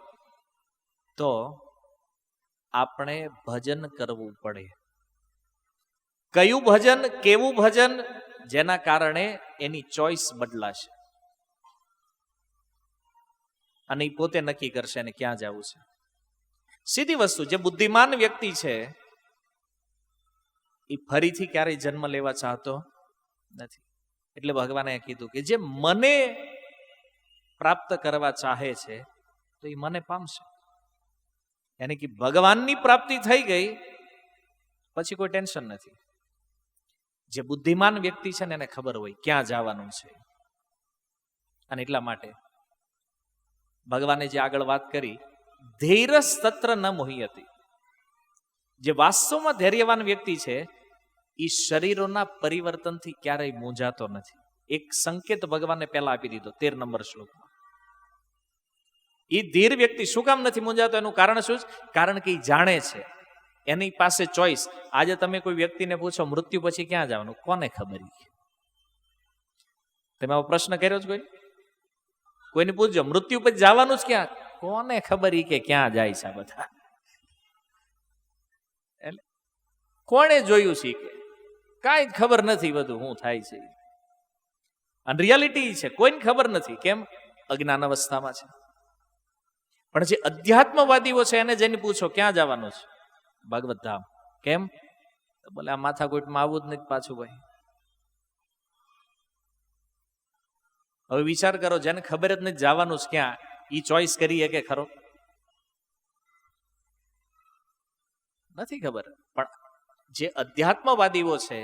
તો આપણે ભજન કરવું પડે. કયું ભજન, કેવું ભજન, જેના કારણે એની ચોઈસ બદલાશે અને એ પોતે નક્કી કરશે અને ક્યાં જવું છે. સીધી વસ્તુ, જે બુદ્ધિમાન વ્યક્તિ છે એ ફરીથી ક્યારેય જન્મ લેવા ચાહતો નથી. એટલે ભગવાને કીધું કે જે મને પ્રાપ્ત કરવા ચાહે છે તો એ મને પામશે. યાની કે ભગવાનની પ્રાપ્તિ થઈ ગઈ પછી કોઈ ટેન્શન નથી. જે બુદ્ધિમાન વ્યક્તિ છે ને એને ખબર હોય ક્યાં જવાનું છે. અને એટલા માટે ભગવાને જે આગળ વાત કરી, ધૈર્યસ્તત્ર ન મોહયતિ, જે વાસ્તવમાં ધૈર્યવાન વ્યક્તિ છે એ શરીરોના પરિવર્તનથી ક્યારેય મૂંઝાતો નથી. એક સંકેત ભગવાને પહેલા આપી દીધો 13 નંબર શ્લોકમાં. એ ધીર વ્યક્તિ શું કામ નથી મૂંઝાતો? એનું કારણ શું છે? કારણ કે એ જાણે છે, એની પાસે ચોઈસ. આજે તમે કોઈ વ્યક્તિને પૂછો મૃત્યુ પછી ક્યાં જવાનું, કોને ખબર? તમે આવો પ્રશ્ન કર્યો છે કોઈને પૂછજો મૃત્યુ પછી જવાનું જ ક્યાં, કોને ખબર કે ક્યાં જાય છે બધા? એટલે કોણે જોયું છે કે કાંઈ ખબર નથી બધું શું થાય છે. અને રિયાલિટી છે કોઈને ખબર નથી. કેમ? અજ્ઞાન અવસ્થામાં છે. પણ જે અધ્યાત્મવાદીઓ છે એને જઈને પૂછો ક્યાં જવાનું છે, ભાગવત ધામ. કેમ? બોલે આ માથાકૂટમાં આવું જ નથી પાછું ભાઈ. હવે વિચાર કરો, જેને ખબર જ નથી જવાનું છે ક્યાં, ઈ ચોઈસ કરી કે ખરો? નથી ખબર. પણ જે અધ્યાત્મવાદીઓ છે,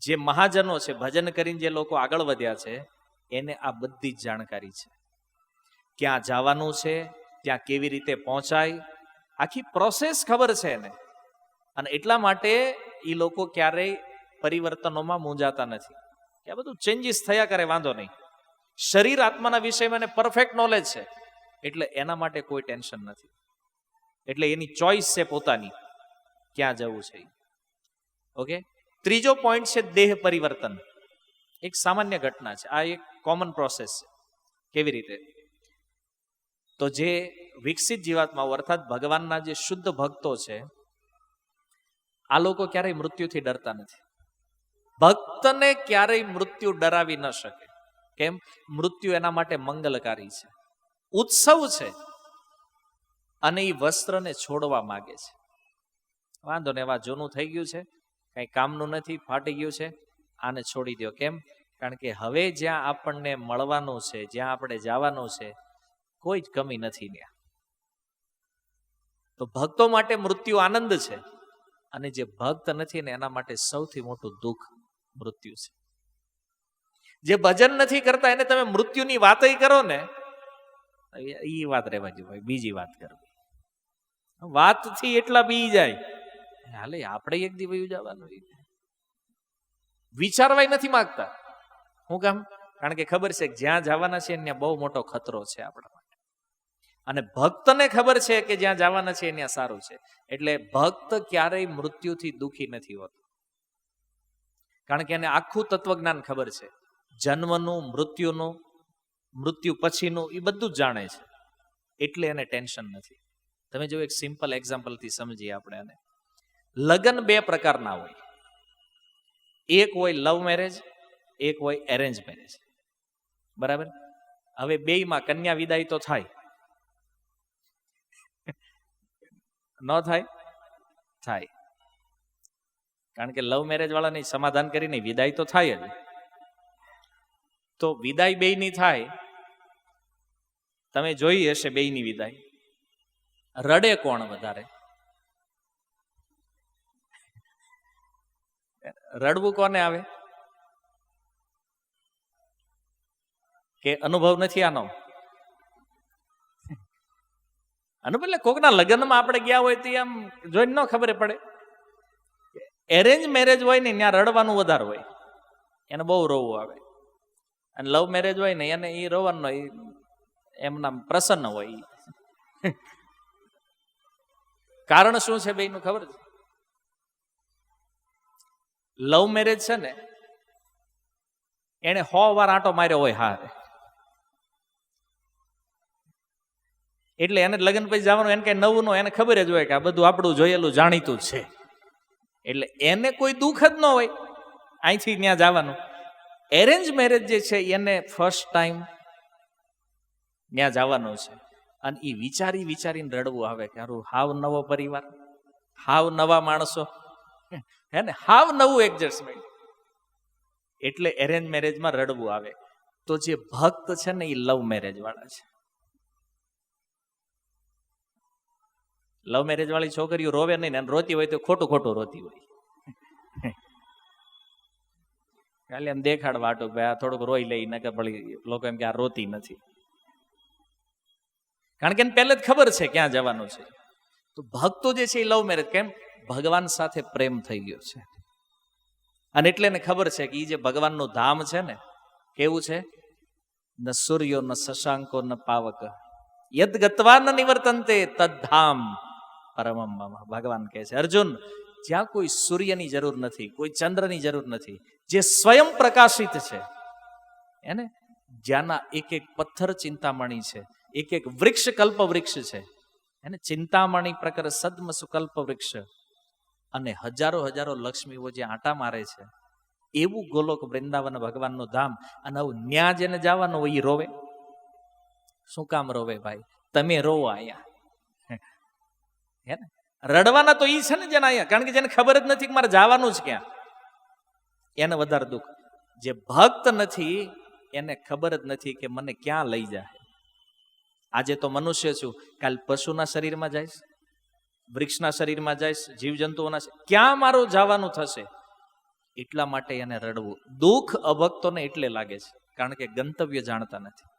જે મહાજનો છે, ભજન કરીને જે લોકો આગળ વધ્યા છે, એને આ બધી જ જાણકારી છે. ક્યાં જવાનું છે, ત્યાં કેવી રીતે પહોંચાય, આખી પ્રોસેસ ખબર છે એને. અને એટલા માટે એ લોકો ક્યારેય પરિવર્તનોમાં મૂંઝાતા નથી. કે આ બધું ચેન્જીસ થયા કરે, વાંધો નહીં. શરીર આત્માના વિષયમાં એને પરફેક્ટ નોલેજ છે, એટલે એના માટે કોઈ ટેન્શન નથી. એટલે એની ચોઈસ છે પોતાની ક્યાં જવું છે. ઓકે. ત્રીજો પોઈન્ટ છે દેહ પરિવર્તન. એક સામાન્ય ઘટના છે, આ એક કોમન પ્રોસેસ છે. કેવી રીતે? તો જે વિકસિત જીવાત્માઓ અર્થાત ભગવાનના જે શુદ્ધ ભક્તો છે, આ લોકો ક્યારેય મૃત્યુથી ડરતા નથી. ભક્તને ક્યારેય મૃત્યુ ડરાવી ન શકે. કેમ? મૃત્યુ એના માટે મંગલકારી છે, ઉત્સવ છે. અને એ વસ્ત્રને છોડવા માંગે છે. વાંધો ને, એવા જૂનું થઈ ગયું છે, કઈ કામનું નથી, ફાટી ગયું છે, આને છોડી દો. કેમ? કારણ કે હવે જ્યાં આપણને મળવાનું છે, જ્યાં આપણે જવાનું છે, કોઈ જ કમી નથી ત્યાં. તો ભક્તો માટે મૃત્યુ આનંદ છે, અને જે ભક્ત નથી ને એના માટે સૌથી મોટું દુઃખ મૃત્યુ છે. જે ભજન નથી કરતા એને તમે મૃત્યુની વાત કરો ને, એ વાત રહેવા જો ભાઈ, બીજી વાત કરવી. વાતથી એટલા બી જાય, હાલે આપણે એક દી વયું જવાનું. વિચારવાય નથી માંગતા. શું કામ? કારણ કે ખબર છે કે જ્યાં જવાના છે ત્યાં બહુ મોટો ખતરો છે આપણા માટે. અને ભક્તને ખબર છે કે જ્યાં જવાના છે ત્યાં સારું છે. એટલે ભક્ત ક્યારેય મૃત્યુથી દુઃખી નથી હોતો, કારણ કે એને આખું તત્વજ્ઞાન ખબર છે. જન્મનું, મૃત્યુનું, મૃત્યુ પછીનું, એ બધું જ જાણે છે. એટલે એને ટેન્શન નથી. તમે જો એક સિમ્પલ એક્ઝામ્પલથી સમજીએ આપણે એને. લગ્ન બે પ્રકારના હોય. એક હોય લવ મેરેજ, એક હોય એરેન્જ મેરેજ. બરાબર? હવે બેયમાં કન્યા વિદાય તો થાય? ન થાય? થાય. કારણ કે લવ મેરેજ વાળાને સમાધાન કરીને વિદાય તો થાય જ. તો વિદાય બેયની થાય. તમે જોઈ હશે બેયની વિદાય. રડે કોણ વધારે? રડવું કોને આવે? કે અનુભવ નથી આનો? અનુભવ એટલે કોકના લગ્નમાં આપણે ગયા હોય તો આમ જોઈને ન ખબર પડે. એરેન્જ મેરેજ હોય ને ત્યાં રડવાનું વધારે હોય, એને બહુ રોવું આવે. અને લવ મેરેજ હોય ને એને એ રોવાનો એમના પ્રસન્ન હોય. કારણ શું છે બેયનું ખબર છે? લવ મેરેજ છે ને એને 100 વાર આંટો માર્યો હોય હારે, એટલે એને લગ્ન પછી જવાનું એને કઈ નવું ન, એને ખબર જ હોય કે આ બધું આપણું જોયેલું જાણીતું છે. એટલે એને કોઈ દુઃખ જ ન હોય. અહીંથી ત્યાં જવાનું. એરેન્જ મેરેજ જે છે એને ફર્સ્ટ ટાઈમ ત્યાં જવાનું છે અને એ વિચારીને રડવું આવે કે હારું હાવ નવો પરિવાર, હાવ નવા માણસો, હે ને, હાવ નવું એડજસ્ટમેન્ટ. એટલે એરેન્જ મેરેજમાં રડવું આવે. તો જે ભક્ત છે ને એ લવ મેરેજ વાળા છે. લવ મેરેજ વાળી છોકરીઓ રોવે નહીં ને, રોતી હોય તો ખોટું ખોટું રોતી હોય. ખાલી એમ દેખાડ વાટું ભાઈ આ થોડુંક રોઈ લઈ નકર ભળી લોકો એમ કે આ રોતી નથી. કારણ કે એને પહેલે જ ખબર છે ક્યાં જવાનું છે. તો ભક્તો જે છે એ લવ મેરેજ, કેમ? ભગવાન સાથે પ્રેમ થઈ ગયો છે અને એટલે એને ખબર છે કે એ જે ભગવાનનું ધામ છે ને કેવું છે, ન સૂર્યો ન શશાંકો ન પાવક યદ ગત્વા ન નિવર્તન્તે તદ્ધામ પરમમ મમ. ભગવાન કહે છે અર્જુન, જ્યાં કોઈ સૂર્યની જરૂર નથી, કોઈ ચંદ્રની જરૂર નથી, જે સ્વયં પ્રકાશિત છે, એને જ્યાંના એક એક પથ્થર ચિંતામણી છે, એક એક વૃક્ષ કલ્પ વૃક્ષ છે, એને ચિંતામણી પ્રકર સદ્મ સુકલ્પ વૃક્ષ, અને હજારો હજારો લક્ષ્મીઓ જે આંટા મારે છે, એવું ગોલોક વૃંદાવન ભગવાનનું ધામ. અને આવું ન્યા જેને જવાનું હોય એ રોવે. શું કામ રોવે ભાઈ? તમે રોવો અહીંયા, હે ને? રડવાના તો ઈ છે ને જેને અહીંયા, કારણ કે જેને ખબર જ નથી કે મારે જવાનું જ ક્યાં, એને વધારે દુઃખ. જે ભક્ત નથી એને ખબર જ નથી કે મને ક્યાં લઈ જાય. આજે તો મનુષ્ય છું, કાલ પશુના શરીરમાં જઈશ, વૃક્ષના શરીરમાં જઈશ, જીવજંતુઓના, ક્યાં મારું જવાનું થશે? એટલા માટે એને રડવું. દુઃખ અભક્તોને એટલે લાગે છે કારણ કે ગંતવ્ય જાણતા નથી,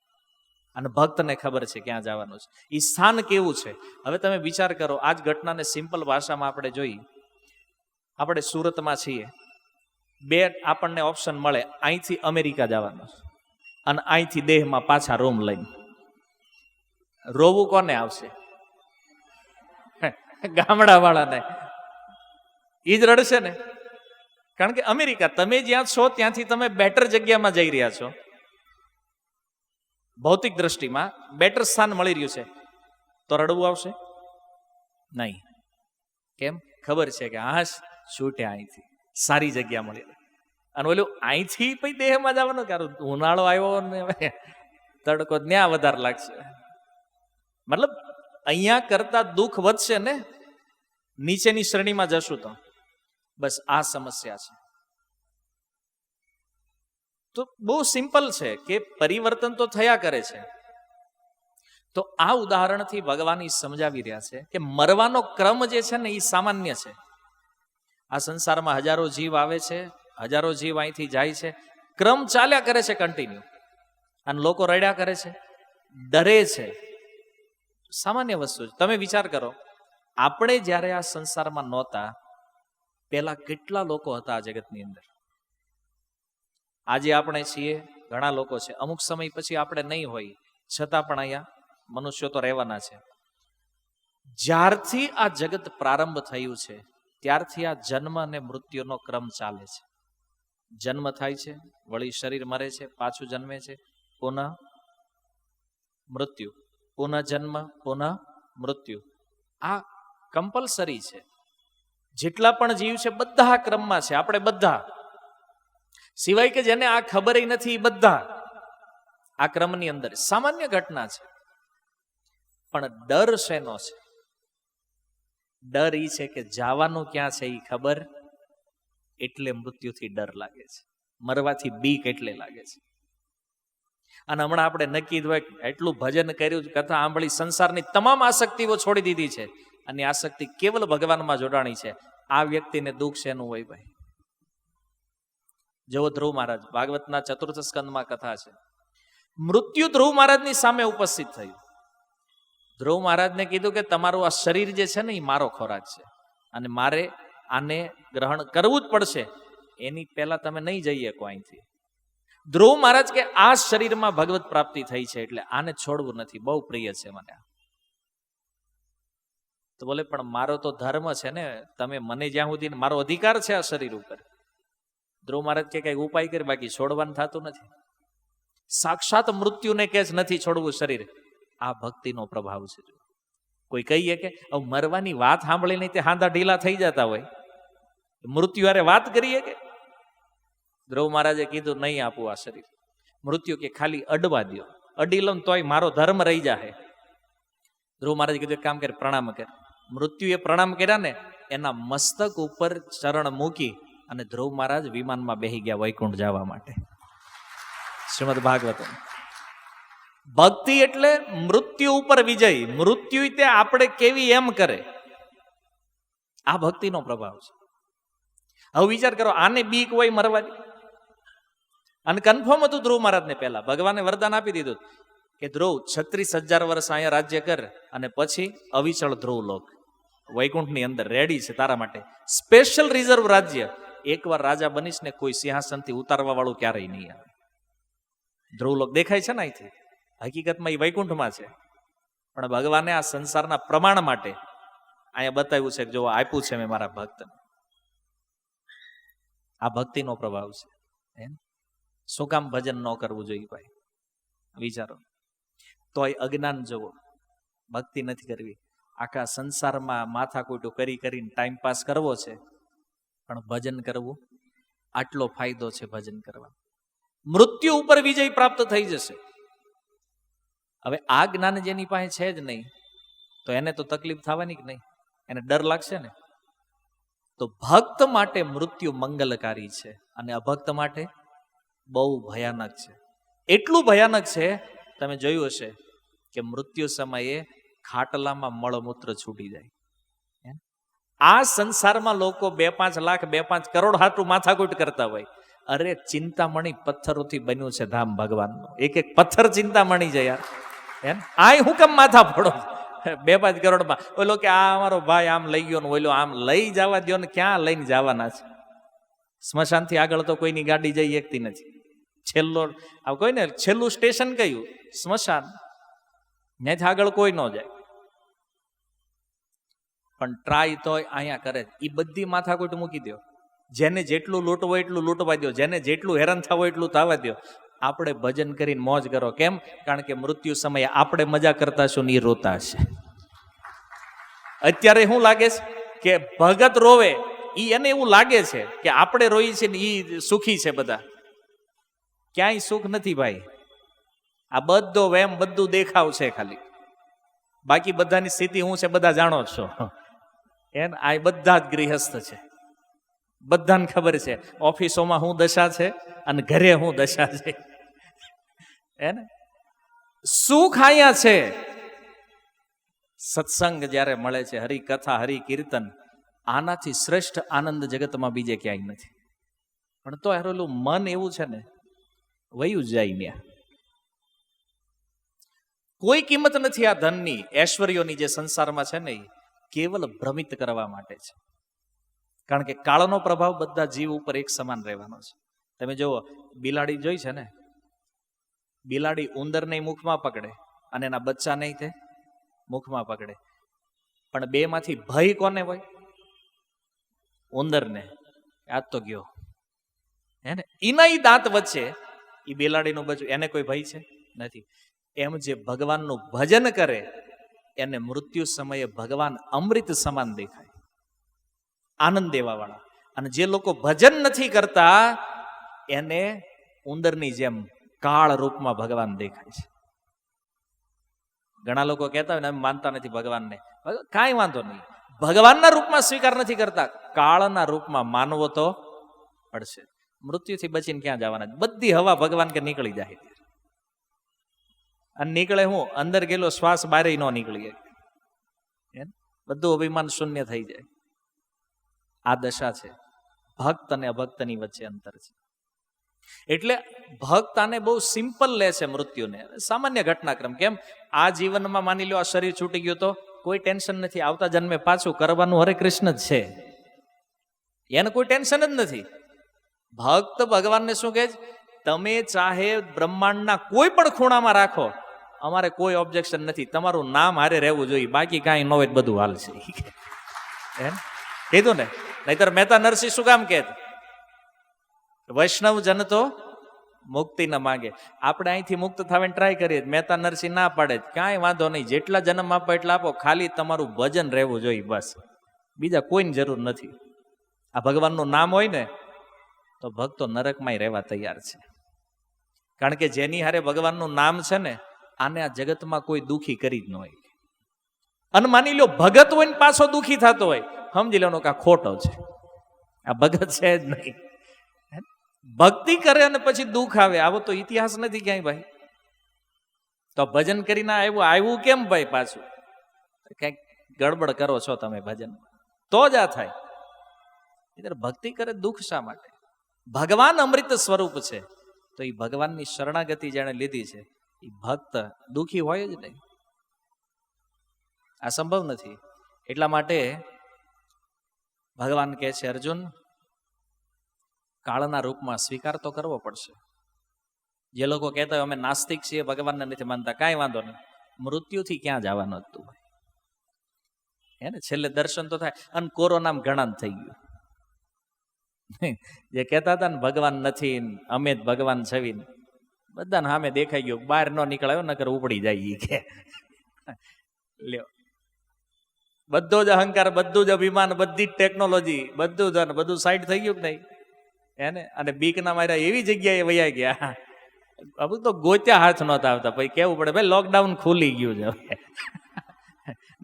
અને ભક્તને ખબર છે ક્યાં જવાનું છે, એ સ્થાન કેવું છે. હવે તમે વિચાર કરો, આ જ ઘટનાને સિમ્પલ ભાષામાં આપણે જોઈએ. આપણે સુરતમાં છીએ, બે આપણને ઓપ્શન મળે, અહીંથી અમેરિકા જવાનું અને અહીંથી દેહમાં પાછા રૂમ લઈને. રોવું કોને આવશે? ગામડા વાળાને. એ જ રડશે ને, કારણ કે અમેરિકા, તમે જ્યાં છો ત્યાંથી તમે બેટર જગ્યામાં જઈ રહ્યા છો, ભૌતિક દ્રષ્ટિમાં બેટર સ્થાન મળી રહ્યું છે, તો રડવું આવશે નહીં. કેમ? ખબર છે કે હા છૂટ્યા અહીંથી, સારી જગ્યા મળી. અને ઓલું અહીંથી પછી દેહમાં જવાનું, કારણ ઉનાળો આવ્યો ને તડકો ત્યાં વધારે લાગશે. મતલબ અહીંયા કરતા દુઃખ વધશે ને નીચેની શ્રેણીમાં જશું તો. બસ આ સમસ્યા છે. તો બહુ સિમ્પલ છે કે પરિવર્તન તો થયા કરે છે. તો આ ઉદાહરણથી ભગવાન સમજાવી રહ્યા છે કે મરવાનો ક્રમ જે છે ને એ સામાન્ય છે. આ સંસારમાં હજારો જીવ આવે છે, હજારો જીવ અહીંથી જાય છે, ક્રમ ચાલ્યા કરે છે કન્ટિન્યુ, અને લોકો રડ્યા કરે છે, ડરે છે. સામાન્ય વસ્તુ છે. તમે વિચાર કરો, આપણે જ્યારે આ સંસારમાં નહોતા પેલા કેટલા લોકો હતા આ જગતની અંદર. આજે આપણે છીએ, ઘણા લોકો છે, અમુક સમય પછી આપણે નહીં હોય, છતાં પણ અહીંયા મનુષ્યો તો રહેવાના છે. જ્યારથી આ જગત પ્રારંભ થયું છે ત્યારથી આ જન્મ અને મૃત્યુનો ક્રમ ચાલે છે. જન્મ થાય છે, વળી શરીર મરે છે, પાછું જન્મે છે, પુનઃ મૃત્યુ, પુનઃ જન્મ, પુનઃ મૃત્યુ. આ કમ્પલસરી છે. જેટલા પણ જીવ છે બધા આ ક્રમમાં છે. આપણે બધા, સિવાય કે જેને આ ખબર નથી, બધા આ ક્રમની અંદર. સામાન્ય ઘટના છે. પણ ડર શેનો છે? ડર એ છે કે જવાનું ક્યાં છે એ ખબર, એટલે મૃત્યુથી ડર લાગે છે, મરવાથી બીક એટલે લાગે છે. અને હમણાં આપણે નક્કી હોય, એટલું ભજન કર્યું, કથા સાંભળી, સંસારની તમામ આસક્તિઓ છોડી દીધી છે, અને આસક્તિ કેવલ ભગવાનમાં જોડાણી છે. આ વ્યક્તિને દુઃખ શેનું હોય ભાઈ? જેવો ધ્રુવ મહારાજ, ભાગવતના ચતુર્થ સ્કંદમાં કથા છે. મૃત્યુ ધ્રુવ મહારાજની સામે ઉપસ્થિત થયું. ધ્રુવ મહારાજને કીધું કે તમારું આ શરીર જે છે ને એ મારો ખોરાક છે, અને મારે આને ગ્રહણ કરવું જ પડશે. એની પહેલા તમે નહીં જઈએ કો અહીંથી. ધ્રુવ મહારાજ કે આ શરીરમાં ભગવત પ્રાપ્તિ થઈ છે, એટલે આને છોડવું નથી, બહુ પ્રિય છે મને. તો બોલે પણ મારો તો ધર્મ છે ને, તમે મને જ્યાં સુધી, મારો અધિકાર છે આ શરીર ઉપર. ધ્રુવ મહારાજ કે કઈ ઉપાય કરી, બાકી છોડવાનું થતું નથી. સાક્ષાત મૃત્યુને કે નથી છોડવું શરીર. આ ભક્તિનો પ્રભાવ છે. કોઈ કહીએ કે મરવાની વાત સાંભળીને તે હાંધા ઢીલા થઈ જતા હોય, મૃત્યુ હારે વાત કરીએ કે ધ્રુવ મહારાજે કીધું નહીં આપું આ શરીર. મૃત્યુ કે ખાલી અડવા દો, અડી લઉં તોય મારો ધર્મ રહી જાય. ધ્રુવ મહારાજે કીધું એક કામ કરે, પ્રણામ કર. મૃત્યુએ પ્રણામ કર્યા ને, એના મસ્તક ઉપર ચરણ મૂકી અને ધ્રુવ મહારાજ વિમાનમાં બેસી ગયા વૈકુંઠ જવા માટે. શ્રીમદ ભાગવતમ. ભક્તિ એટલે મૃત્યુ ઉપર વિજય. મૃત્યુ તે આપણે કેવી એમ કરે, આ ભક્તિનો પ્રભાવ છે. હવે વિચાર કરો, આને બીક હોય મરવાની? અને કન્ફર્મ હતું ધ્રુવ મહારાજને. પહેલા ભગવાને વરદાન આપી દીધું કે ધ્રુવ 36,000 વર્ષ અહીંયા રાજ્ય કર અને પછી અવિચળ ધ્રુવ લોક વૈકુંઠની અંદર રેડી છે તારા માટે. સ્પેશિયલ રિઝર્વ રાજ્ય. એકવાર રાજા બનીશ ને કોઈ સિંહાસનથી ઉતારવા વાળું ક્યારેય નહીં આવે. ધ્રુવ લોક દેખાય છે ને અહીંથી, હકીકતમાં એ વૈકુંઠમાં છે. પણ ભગવાને આ સંસારના પ્રમાણ માટે અહીંયા બતાવ્યું છે કે જો આપ્યું છે મેં મારા ભક્તને. આ ભક્તિનો પ્રભાવ છે. શું કામ ભજન ન કરવું જોઈએ ભાઈ? વિચારો. તોય અજ્ઞાન જવો, ભક્તિ નથી કરવી. આખા સંસારમાં માથાકૂટું કરી કરીને ટાઈમ પાસ કરવો છે, પણ ભજન કરવું, આટલો ફાયદો છે ભજન કરવા. મૃત્યુ ઉપર વિજય પ્રાપ્ત થઈ જશે. હવે આ જ્ઞાન જેની પાસે છે જ નહીં, તો એને તો તકલીફ થવાની કે નહીં? એને ડર લાગશે ને. તો ભક્ત માટે મૃત્યુ મંગલકારી છે અને અભક્ત માટે બહુ ભયાનક છે. એટલું ભયાનક છે, તમે જોયું હશે કે મૃત્યુ સમયે ખાટલામાં મળમૂત્ર છૂટી જાય. આ સંસારમાં લોકો 2-5 લાખ 2-5 કરોડ હાટું માથાકૂટ કરતા હોય. અરે ચિંતામણી પથ્થરોથી બન્યું છે ધામ ભગવાનનું. એક એક પથ્થર ચિંતામણી છે યાર. આ હું કેમ માથા ફોડો 2-5 કરોડમાં? ઓલો કે આ અમારો ભાઈ આમ લઈ ગયો ને ઓલો આમ લઈ જવા દો ને, ક્યાં લઈને જવાના છે? સ્મશાનથી આગળ તો કોઈની ગાડી જઈ શકતી નથી. છેલ્લું સ્ટેશન કયું? સ્મશાન. ત્યાંથી આગળ કોઈ ન જાય. પણ ટ્રાય તો અહીંયા કરે. એ બધી માથાકૂટ મૂકી દો. જેને જેટલું લૂંટવો એટલું લૂંટવા દો, જેને જેટલું હેરાન થવો એટલું થવા દો. આપણે ભજન કરીને મોજ કરો. કેમ? કારણ કે મૃત્યુ સમયે આપણે મજા કરતા છું ને એ રોતા હશે. અત્યારે શું લાગે છે કે ભગત રોવે, એને એવું લાગે છે કે આપણે રોઈએ છીએ ને એ સુખી છે. બધા ક્યાંય સુખ નથી ભાઈ. આ બધો વેમ, બધું દેખાવ છે ખાલી. બાકી બધાની સ્થિતિ શું છે બધા જાણો છો. આ બધા જ ગૃહસ્થ છે, બધાને ખબર છે. ઓફિસોમાં શું દશા છે અને ઘરે શું દશા છે. સુખ અહીંયા છે. સત્સંગ જ્યારે મળે છે, હરિકથા, હરિકીર્તન, આનાથી શ્રેષ્ઠ આનંદ જગતમાં બીજે ક્યાંય નથી. પણ તો હારેલું મન એવું છે ને, વયું જાય ને. કોઈ કિંમત નથી આ ધનની, ઐશ્વર્યોની જે સંસારમાં છે ને, એ કેવલ ભ્રમિત કરવા માટે છે. કારણ કે કાળનો પ્રભાવ બધા જીવ ઉપર એક સમાન રહેવાનો છે. તમે જુઓ, બિલાડી જોઈ છે ને, બિલાડી ઉંદરને મુખમાં પકડે અને એના બચ્ચા નહીં તે મુખમાં પકડે. પણ બે માંથી ભય કોને હોય? ઉંદરને. યાદ તો ગયો હે ને. એના દાંત વચ્ચે એ બિલાડીનું બચ્ચું, એને કોઈ ભય છે? નથી. એમ જે ભગવાનનું ભજન કરે એને મૃત્યુ સમયે ભગવાન અમૃત સમાન દેખાય, આનંદ દેવા વાળા. અને જે લોકો ભજન નથી કરતા એને ઉંદરની જેમ કાળ રૂપમાં ભગવાન દેખાય છે. ઘણા લોકો કહેતા હોય ને અમે માનતા નથી ભગવાનને. કાંઈ વાંધો નહીં, ભગવાનના રૂપમાં સ્વીકાર નથી કરતા, કાળના રૂપમાં માનવો તો પડશે. મૃત્યુથી બચીને ક્યાં જવાના? બધી હવા ભગવાન કે નીકળી જાય. અને નીકળે હું? અંદર ગયેલો શ્વાસ બારે ન નીકળી. બધું અભિમાન શૂન્ય થઈ જાય. આ દશા છે. ભક્ત અને અભક્તની વચ્ચે અંતર છે. એટલે ભક્ત આને બહુ સિમ્પલ લે છે મૃત્યુને, સામાન્ય ઘટનાક્રમ. કેમ? આ જીવનમાં માની લો આ શરીર છૂટી ગયું તો કોઈ ટેન્શન નથી. આવતા જન્મે પાછું કરવાનું હરે કૃષ્ણ જ છે, એને કોઈ ટેન્શન જ નથી. ભક્ત ભગવાનને શું કહે છે? તમે ચાહે બ્રહ્માંડના કોઈ પણ ખૂણામાં રાખો, અમારે કોઈ ઓબ્જેક્શન નથી. તમારું નામ હારે રહેવું જોઈએ, બાકી કાંઈ ન હોય બધું હાલ છે. એમ કીધું ને. નહીતર મહેતા નરસિંહ શું કામ કહે? વૈષ્ણવ જન તો મુક્તિ ન માંગે. આપણે અહીંથી મુક્ત થવાની ટ્રાય કરીએ, મહેતા નરસિંહ ના પાડે, કાંઈ વાંધો નહીં, જેટલા જન્મ આપો એટલા આપો, ખાલી તમારું ભજન રહેવું જોઈએ બસ, બીજા કોઈની જરૂર નથી. આ ભગવાનનું નામ હોય ને તો ભક્તો નરકમાંય રહેવા તૈયાર છે. કારણ કે જેની હારે ભગવાનનું નામ છે ને, આને આ જગતમાં કોઈ દુખી કરી જ ન હોય. અને માની લો ભગત હોય ને પાછો દુખી થતો હોય, સમજી લેવાનો કે આ ખોટો છે, આ ભગત છે જ નહીં. ભક્તિ કરે અને પછી દુઃખ આવે, આવો તો ઇતિહાસ નથી ક્યાંય ભાઈ. તો ભજન કરીને આવ્યું કેમ ભાઈ પાછું? કંઈક ગડબડ કરો છો તમે ભજન, તો જ આ થાય. એટલે ભક્તિ કરે દુઃખ શા માટે? ભગવાન અમૃત સ્વરૂપ છે, તો એ ભગવાનની શરણાગતિ જેણે લીધી છે એ ભક્ત દુઃખી હોય જ નહીં. આ સંભવ નથી. એટલા માટે ભગવાન કહે છે, અર્જુન, કાળના રૂપમાં સ્વીકાર તો કરવો પડશે. જે લોકો કહેતા હોય અમે નાસ્તિક છીએ, ભગવાનને નથી માનતા, કાંઈ વાંધો નહીં, મૃત્યુથી ક્યાં જવાનું હતું ભાઈ? હે ને, છેલ્લે દર્શન તો થાય. અને કોરોનામાં ઘણા થઈ ગયું. જે કહેતા હતા ને ભગવાન નથી, અમે જ ભગવાન છવીને, બધાને સામે દેખાઈ ગયું. બહાર ન નીકળાયો નકર ઉપડી જાય કે લ્યો, બધો જ અહંકાર, બધું જ અભિમાન, બધી જ ટેકનોલોજી, બધું સાઈડ થઈ ગયું કે નહીં? એને અને બીકના માર્યા એવી જગ્યાએ વયા ગયા. હવે તો ગોત્યા હાથ નહોતા આવતા. પછી કેવું પડે ભાઈ લોકડાઉન ખુલી ગયું છે હવે.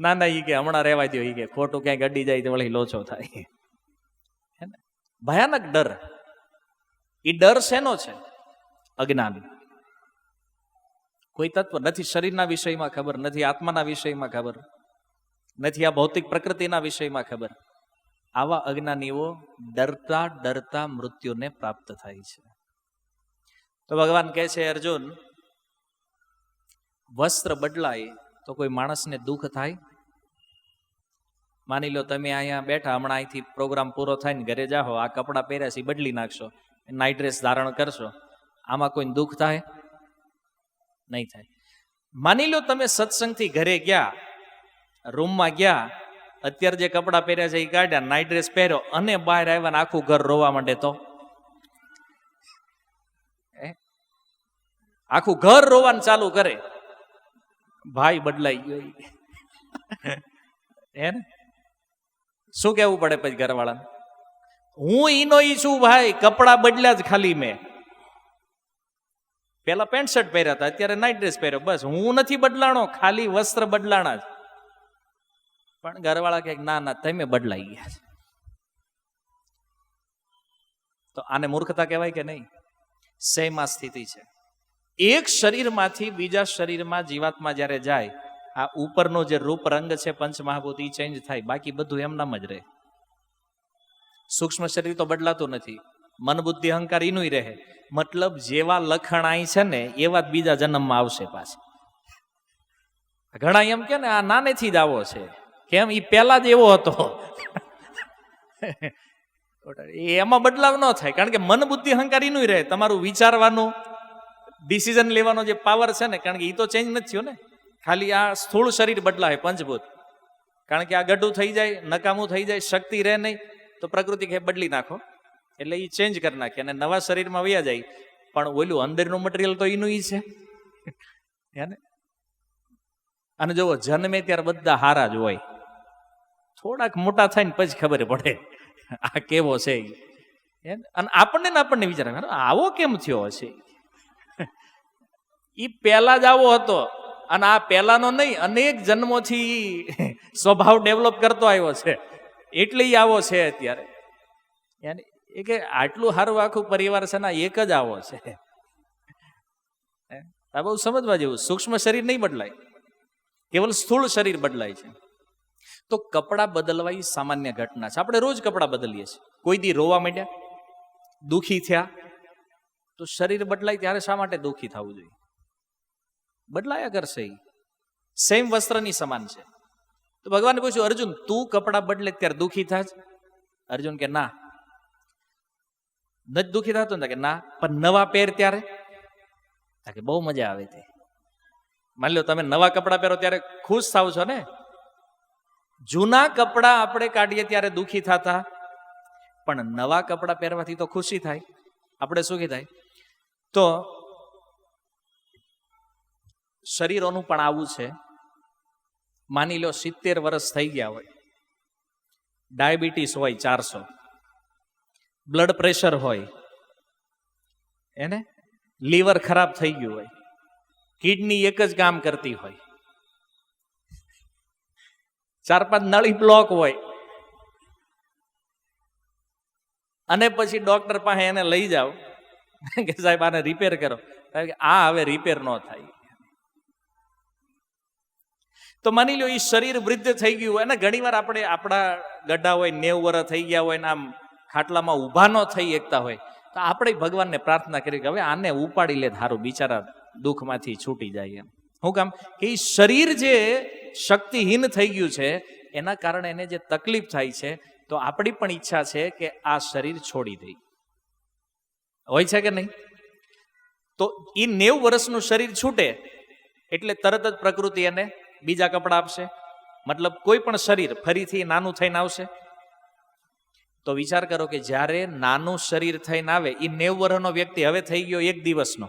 ના ઈ કે હમણાં રહેવા દો, ઈ કે ખોટું ક્યાંક અડી જાય તો વળી લોચો થાય. ભયાનક ડર. એ ડર શેનો છે? અજ્ઞાન. કોઈ તત્વ નથી, શરીરના વિષયમાં ખબર નથી, આત્માના વિષયમાં ખબર નથી, આ ભૌતિક પ્રકૃતિના વિષયમાં ખબર. આવા અજ્ઞાનીઓ ડરતા ડરતા મૃત્યુને પ્રાપ્ત થાય છે. તો ભગવાન કહે છે, અર્જુન, વસ્ત્ર બદલાય તો કોઈ માણસને દુઃખ થાય? માની લો તમે અહીંયા બેઠા, હમણાં અહીંથી પ્રોગ્રામ પૂરો થાય ને ઘરે જાઓ, આ કપડાં પહેર્યા છે બદલી નાખશો, નાઇટ ડ્રેસ ધારણ કરશો, આમાં કોઈ દુઃખ થાય? નહીં થાય. માની લો તમે સત્સંગથી ઘરે ગયા, રૂમમાં ગયા, અત્યારે જે કપડાં પહેર્યા છે એ કાઢ્યા, નાઇટ ડ્રેસ પહેર્યો અને બહાર આવ્યા ને આખું ઘર રોવા માંડે તો? આખું ઘર રોવાનું ચાલુ કરે, ભાઈ બદલાઈ ગયો. હે ને? શું કેવું પડે પછી ઘરવાળાને? હું ઈનો ઈ છું ભાઈ, કપડા બદલ્યા જ ખાલી મેં. પેલા પેન્ટ શર્ટ પહેર્યા હતા, અત્યારે નાઇટ ડ્રેસ પહેર્યો, બસ. હું નથી બદલાણો, ખાલી વસ્ત્ર બદલાણા જ. પણ ઘરવાળા કહે ના ના, તમે બદલાઈ ગયા છે. તો આને મૂર્ખતા કહેવાય કે નહીં? સેમ આ સ્થિતિ છે. એક શરીરમાંથી બીજા શરીરમાં જીવાત્મા જ્યારે જાય, આ ઉપરનો જે રૂપ રંગ છે પંચમહાભૂત, એ ચેન્જ થાય, બાકી બધું એમનામ જ રહે. સૂક્ષ્મ શરીર તો બદલાતું નથી, મન બુદ્ધિ અહંકાર એનું રહે. મતલબ જેવા લખણ અહીં છે ને એવા જ બીજા જન્મમાં આવશે પાછા. ઘણા એમ કે ને આ નાનેથી જ આવો છે, કેમ? એ પહેલા જ એવો હતો. એમાં બદલાવ ન થાય, કારણ કે મન બુદ્ધિ અહંકાર એનું રહે. તમારું વિચારવાનું, ડિસિઝન લેવાનો જે પાવર છે ને, કારણ કે એ તો ચેન્જ નથી થયો ને. ખાલી આ સ્થૂળ શરીર બદલાય પંચભૂત, કારણ કે આ ગઢું થઈ જાય, નકામું થઈ જાય, શક્તિ રહે નહીં, તો પ્રકૃતિ કે બદલી નાખો, એટલે એ ચેન્જ કરી નાખે અને નવા શરીરમાં વયા જાય. પણ ઓલું અંદરનું મટીરિયલ તો એનું છે. અને જુઓ, જન્મે ત્યારે બધા હારા જ હોય, થોડાક મોટા થાય ને પછી ખબર પડે આ કેવો છે. અને આપણને વિચાર આવો કેમ થયો હશે? એ પહેલા જ આવો હતો, અને આ પહેલાનો નહીં, અનેક જન્મોથી સ્વભાવ ડેવલપ કરતો આવ્યો છે, એટલે આવો છે અત્યારે. એ કે આટલું સારું આખું પરિવાર છે ને, એક જ આવો છે. આ બહુ સમજવા જેવું. સૂક્ષ્મ શરીર નહીં બદલાય, કેવલ સ્થૂળ શરીર બદલાય છે. તો કપડાં બદલવા એ સામાન્ય ઘટના છે. આપણે રોજ કપડાં બદલીએ છીએ. કોઈ દી રોવા માંડ્યા, દુઃખી થયા, તો શરીર બદલાય ત્યારે શા માટે દુઃખી થવું જોઈએ? બદલાયા કરશે. સેમ વસ્ત્રની સમાન છે. તો ભગવાને પૂછ્યું, અર્જુન, તું કપડાં બદલે ત્યારે દુઃખી થાજ? અર્જુન કે ના, નથી દુઃખી થતો ને? કે ના. પણ નવા પહેર ત્યારે? કે બહુ મજા આવે તે. માની લો તમે નવા કપડાં પહેરો ત્યારે ખુશ થાવ છો ને. જૂના કપડાં આપણે કાઢીએ ત્યારે દુઃખી થતા, પણ નવા કપડાં પહેરવાથી તો ખુશી થાય, આપણે સુખી થાય. તો શરીરોનું પણ આવું છે. માની લો 70 વર્ષ થઈ ગયા હોય, ડાયાબિટીસ હોય 400, બ્લડ પ્રેશર હોય, એને લીવર ખરાબ થઈ ગયું હોય, કિડની એક જ કામ કરતી હોય, 4-5 નળી બ્લોક હોય, અને પછી ડોક્ટર પાસે એને લઈ જાઓ કે સાહેબ આને રિપેર કરો, આ હવે રિપેર ન થાય. તો માની લો એ શરીર વૃદ્ધ થઈ ગયું હોય ને, ઘણી વાર આપણે આપણા ગड्ढा હોય 90 વર્ષ થઈ ગયા હોય ને આમ ખાટલામાં ઊભા ન થઈ શકતા હોય, તો આપણે ભગવાનને પ્રાર્થના કરી કે હવે આને ઉપાડી લે, ધારું બિચારા દુઃખમાંથી છૂટી જાય. એમ શું કામ કે એ શરીર જે શક્તિહીન થઈ ગયું છે એના કારણે એને જે તકલીફ થાય છે, તો આપણી પણ ઈચ્છા છે કે આ શરીર છોડી દે. હોય છે કે નહીં? તો એ 90 વર્ષનું શરીર છૂટે એટલે તરત જ પ્રકૃતિ એને બીજા કપડા આપશે, મતલબ કોઈ પણ શરીર ફરીથી નાનું થઈને આવશે. તો વિચાર કરો કે જ્યારે નાનું શરીર થઈને આવે, એ 90 વર્ષનો વ્યક્તિ હવે થઈ ગયો 1 દિવસનો,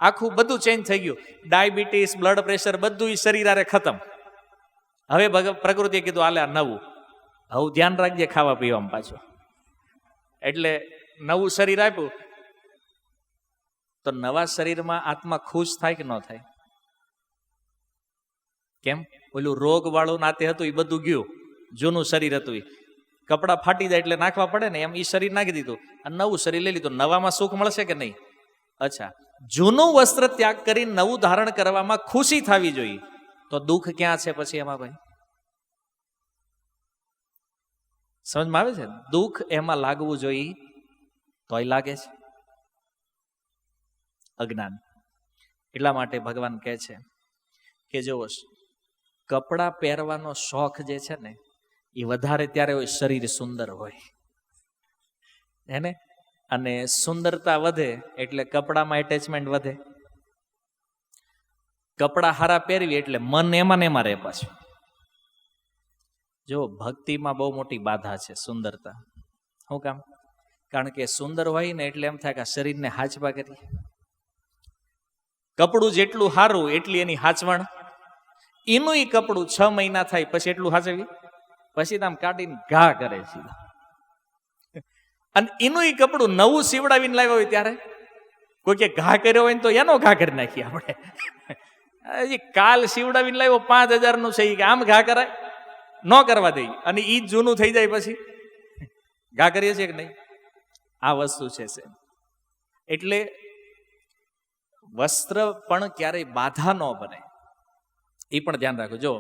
આખું બધું ચેન્જ થઈ ગયું, ડાયાબિટીસ, બ્લડ પ્રેશર બધું એ શરીર આરે ખતમ. હવે પ્રકૃતિએ કીધું આલે આ નવું, હવે ધ્યાન રાખજે ખાવા પીવામાં પાછું. એટલે નવું શરીર આપ્યું, તો નવા શરીરમાં આત્મા ખુશ થાય કે ન થાય? કેમ? ઓલું રોગ વાળું નાતે હતું એ બધું ગયું, જૂનું શરીર હતું એ કપડાં ફાટી જાય એટલે નાખવા પડે ને, એમ એ શરીર નાખી દીધું અને નવું શરીર લઈ લીધું. નવામાં સુખ મળશે કે નહીં? અચ્છા, જૂનું વસ્ત્ર ત્યાગ કરી નવું ધારણ કરવામાં ખુશી થવી જોઈએ, તો દુઃખ ક્યાં છે પછી એમાં? ભાઈ સમજમાં આવે છે? દુઃખ એમાં લાગવું જોઈએ તોય લાગે છે, અજ્ઞાન. એટલા માટે ભગવાન કહે છે કે જો કપડાં પહેરવાનો શોખ જે છે ને એ વધારે ત્યારે હોય શરીર સુંદર હોય એને, અને સુંદરતા વધે એટલે કપડામાં એટેચમેન્ટ વધે. કપડા હારા પહેરવી એટલે મન એમાં ને એમાં રહે પાછું. જો ભક્તિમાં બહુ મોટી બાધા છે સુંદરતા. શું કામ? કારણ કે સુંદર હોય ને એટલે એમ થાય કે શરીરને હાચવા કરીએ. કપડું જેટલું સારું એટલી એની હાચવણ. એનું ઈ કપડું 6 મહિના થાય પછી એટલું હાચવી, પછી આમ કાઢીને ઘા કરે છે. અને એનું ઈ કપડું નવું સીવડાવીને લાવ્યા હોય ત્યારે કોઈ કે ઘા કર્યો હોય ને તો એનો ઘા કરી નાખીએ આપણે. હજી કાલ સીવડાવીને લાવ્યો 5000 નું છે, કે આમ ઘા કરાય? ન કરવા દઈએ. અને ઈ જૂનું થઈ જાય પછી ઘા કરીએ છીએ કે નહીં? આ વસ્તુ છે. એટલે વસ્ત્ર પણ ક્યારેય બાધા ન બને, એ પણ ધ્યાન રાખો. જો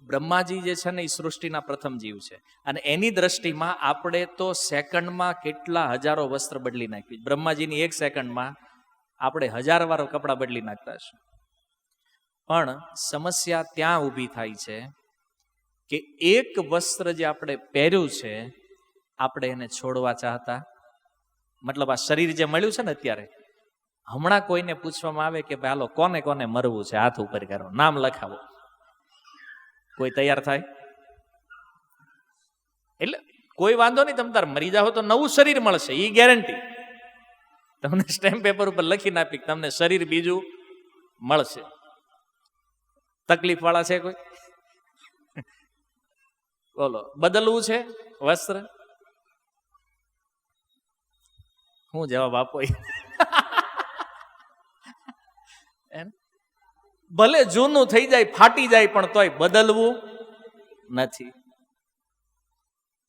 બ્રહ્માજી જે છે ને એ સૃષ્ટિના પ્રથમ જીવ છે, અને એની દ્રષ્ટિમાં આપણે તો સેકન્ડમાં કેટલા હજારો વસ્ત્ર બદલી નાખી. બ્રહ્માજીની 1 સેકન્ડમાં આપણે 1000 વાર કપડાં બદલી નાખતા હશું. પણ સમસ્યા ત્યાં ઊભી થાય છે કે એક વસ્ત્ર જે આપણે પહેર્યું છે આપણે એને છોડવા ચાહતા, મતલબ આ શરીર જે મળ્યું છે ને અત્યારે, હમણાં કોઈને પૂછવામાં આવે કે ભાઈ હાલો કોને કોને મરવું છે, હાથ ઉપર કરો, નામ લખાવો, કોઈ તૈયાર થાય? એટલે કોઈ વાંધો નહીં, તમે તાર મરી જાઓ તો નવું શરીર મળશે, એ ગેરંટી. તમને સ્ટેમ્પ પેપર ઉપર લખીને આપી તમને શરીર બીજું મળશે. તકલીફ વાળા છે કોઈ? બોલો, બદલવું છે વસ્ત્ર? હું જવાબ આપો? ભલે જૂનું થઈ જાય, ફાટી જાય, પણ તોય બદલવું નથી.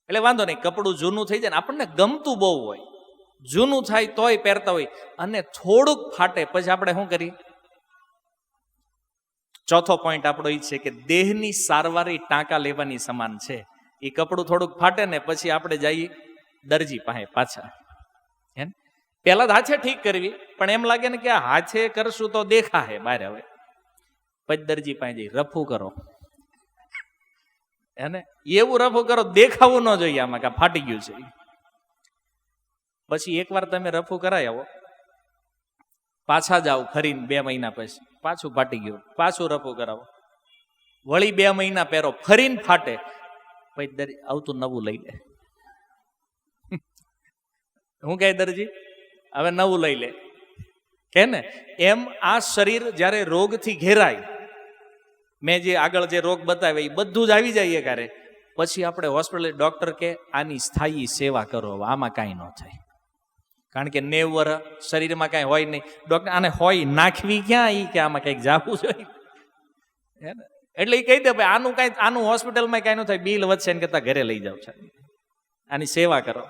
એટલે વાંધો નહીં, કપડું જૂનું થઈ જાય ને આપણને ગમતું બહુ હોય, જૂનું થાય તોય પહેરતા હોય, અને થોડુંક ફાટે પછી આપણે શું કરીએ? ચોથો પોઈન્ટ આપણો એ છે કે દેહની સારવાર એ ટાંકા લેવાની સમાન છે. એ કપડું થોડુંક ફાટે ને પછી આપણે જઈએ દરજી પાસે પાછા. પેલા જ હાથે ઠીક કરવી, પણ એમ લાગે ને કે આ હાથે કરશું તો દેખા હે બહાર, હવે પછી દરજી પાસે જઈ રફું કરો, એને એવું રફું કરો દેખાવું ન જોઈએ આમાં કે ફાટી ગયું છે. પછી એકવાર તમે રફું કરાય આવો, પાછા જાઓ ફરીને 2 મહિના પછી, પાછું ફાટી ગયું, પાછું રફું કરાવો, વળી 2 મહિના પહેરો, ફરીને ફાટે, પછી આવતું નવું લઈ લે. હું કહે દરજી હવે નવું લઈ લે કે ને? એમ આ શરીર જ્યારે રોગથી ઘેરાય, મેં જે આગળ જે રોગ બતાવે એ બધું જ આવી જાય ક્યારે, પછી આપણે હોસ્પિટલ ડોક્ટર કે આની સ્થાયી સેવા કરો, આમાં કાંઈ ન થાય. કારણ કે 90 વર્ષ શરીરમાં કાંઈ હોય નહીં. ડોક્ટર આને હોય નાખવી ક્યાં, એ કે આમાં કંઈક જાવું જોઈએ. એટલે એ કહી દે ભાઈ આનું કાંઈ, આનું હોસ્પિટલમાં કાંઈ ન થાય, બિલ વધશે એને કરતાં ઘરે લઈ જાવ છે. આની સેવા કરો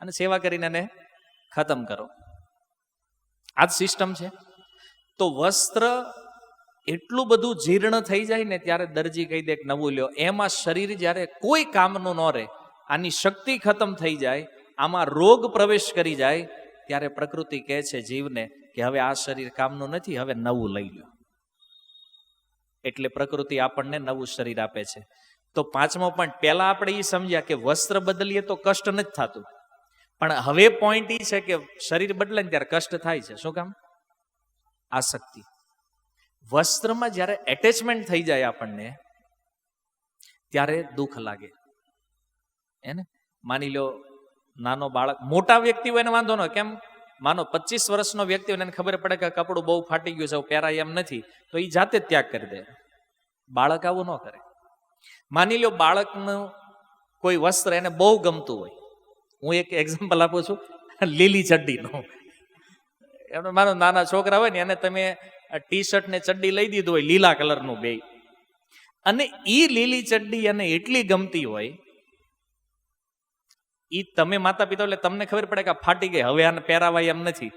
અને સેવા કરીને એને ખતમ કરો. આ જ સિસ્ટમ છે. તો વસ્ત્ર એટલું બધું જીર્ણ થઈ જાય ને ત્યારે દરજી કહી દે કે નવું લ્યો. એમાં શરીર જ્યારે કોઈ કામનું ન રહે, આની શક્તિ ખતમ થઈ જાય, આમાં રોગ પ્રવેશ કરી જાય, ત્યારે પ્રકૃતિ કહે છે જીવને કે હવે આ શરીર કામનું નથી, હવે નવું લઈ લો. એટલે પ્રકૃતિ આપણને નવું શરીર આપે છે. તો 5મો પોઈન્ટ, પહેલા આપણે એ સમજ્યા કે વસ્ત્ર બદલીએ તો કષ્ટ નથી થતું, પણ હવે પોઈન્ટ એ છે કે શરીર બદલે ને ત્યારે કષ્ટ થાય છે. શું કામ? આસક્તિ. વસ્ત્રમાં જ્યારે એટેચમેન્ટ થઈ જાય આપણને ત્યારે દુઃખ લાગે. એને માની લો નાનો બાળક, મોટા વ્યક્તિ હોય એને વાંધો ન, કેમ માનો 25 વર્ષનો વ્યક્તિ હોય એને ખબર પડે કે કપડું બહુ ફાટી ગયું છે, પહેરાય એમ નથી, તો એ જાતે જ ત્યાગ કરી દે. બાળક આવું ન કરે. માની લો બાળકનું કોઈ વસ્ત્ર એને બહુ ગમતું હોય, હું એક એક્ઝામ્પલ આપું છું લીલી ચડ્ડીનું. એમને માનો નાના છોકરા હોય ને એને તમે ટી શર્ટ ને ચડ્ડી લઈ દીધું હોય લીલા કલરનું બે, અને ઈ લીલી ચડ્ડી એને એટલી ગમતી હોય, ઈ તમે માતા પિતા એટલે તમને ખબર પડે કે આ ફાટી ગઈ, હવે આને પહેરાવાય એમ નથી,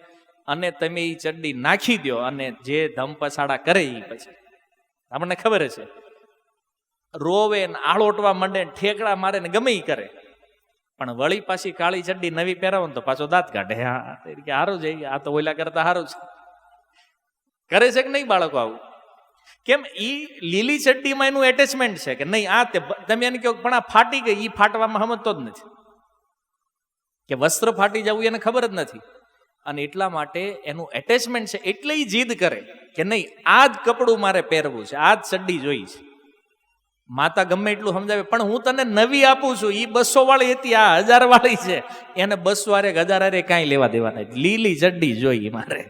અને તમે ઈ ચડ્ડી નાખી દો અને જે ધમ પછાડા કરે ઈ પછી આપણને ખબર છે, રોવે ને આળોટવા માંડે ને ઠેકડા મારે ને ગમે ઈ કરે, પણ વળી પાછી કાળી ચડ્ડી નવી પહેરાવો ને તો પાછો દાંત કાઢે. હા કે હારું છે, આ તો ઓલા કરતા હારું છે. કરે છે કે નહીં બાળકો આવું? કેમ? ઈ લીલી ચડ્ડીમાં એનું એટેચમેન્ટ છે કે નહીં, આ તમે એને કહો પણ આ ફાટી ગઈ, ઈ ફાટવામાં સમજતો જ નથી, કે વસ્ત્ર ફાટી જવું એને ખબર જ નથી, અને એટલા માટે એનું એટેચમેન્ટ છે, એટલે ઈ જીદ કરે કે નહીં આ જ કપડું મારે પહેરવું છે, આ જ ચડ્ડી જોઈ છે. માતા ગમે એટલું સમજાવે પણ હું તને નવી આપું છું, ઈ 200 વાળી હતી, આ 1000 વાળી છે, એને 200 હારે 1000 હારે કાંઈ લેવા દેવા નહીં, લીલી ચડ્ડી જોઈ મારે.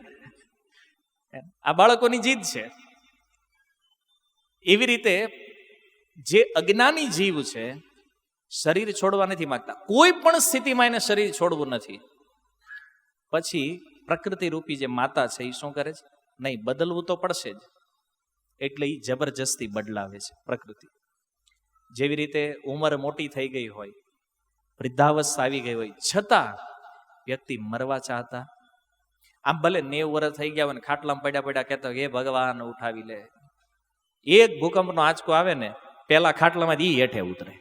આ બાળકોની જીદ છે. એવી રીતે જે અજ્ઞાની જીવ છે શરીર છોડવા નથી માંગતા, કોઈ પણ સ્થિતિમાં એને શરીર છોડવું નથી. પછી પ્રકૃતિ રૂપી જે માતા છે એ શું કરે છે? નહીં, બદલવું તો પડશે જ, એટલે એ જબરજસ્તી બદલાવે છે પ્રકૃતિ. જેવી રીતે ઉંમર મોટી થઈ ગઈ હોય, વૃદ્ધાવસ્થા આવી ગઈ હોય, છતાં વ્યક્તિ મરવા ચાહતા, આમ ભલે 90 વર્ષ થઈ ગયા હોય ને ખાટલામાં પડ્યા પડ્યા કહેતા હે ભગવાન ઉઠાવી લે, એક ભૂકંપનો આંચકો આવે ને પેલા ખાટલામાં ઈ હેઠે ઉતરે.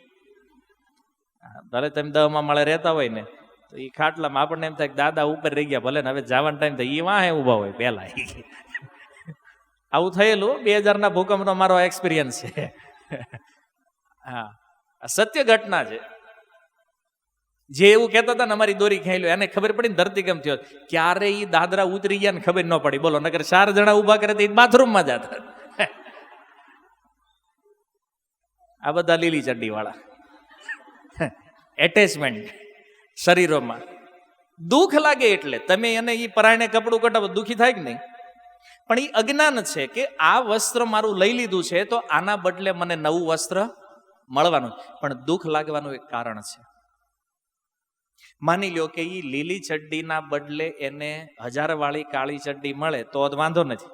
ભલે તમે 10મા માળે રહેતા હોય ને તો એ ખાટલામાં આપણને એમ થાય દાદા ઉપર રહી ગયા, ભલે ને હવે જવાનો ટાઈમ થાય ઈ વાહે ઉભા હોય પેલા. આવું થયેલું 2000ના ભૂકંપનો મારો એક્સપિરિયન્સ છે. હા, સત્ય ઘટના છે. જે એવું કહેતા હતા ને અમારી દોરી ખાઈ લો, એને ખબર પડી ને ધરતી કેમ થયો, ક્યારે ઈ દાદરા ઉતરી ગયા ને ખબર ન પડી. બોલો, નકર 4 જણા ઉભા કરે તો બાથરૂમમાં જતા. આ બધા લીલી ચડ્ડી વાળા એટેચમેન્ટ શરીરોમાં. દુઃખ લાગે એટલે તમે એને ઈ પરાયણે કપડું કટાવો, દુઃખી થાય કે નહીં? પણ એ અજ્ઞાન છે કે આ વસ્ત્ર મારું લઈ લીધું છે તો આના બદલે મને નવું વસ્ત્ર મળવાનું, પણ દુઃખ લાગવાનું એક કારણ છે. માની લો કે ઈ લીલી ચડ્ડીના બદલે એને 1000 વાળી કાળી ચડ્ડી મળે તો વાંધો નથી,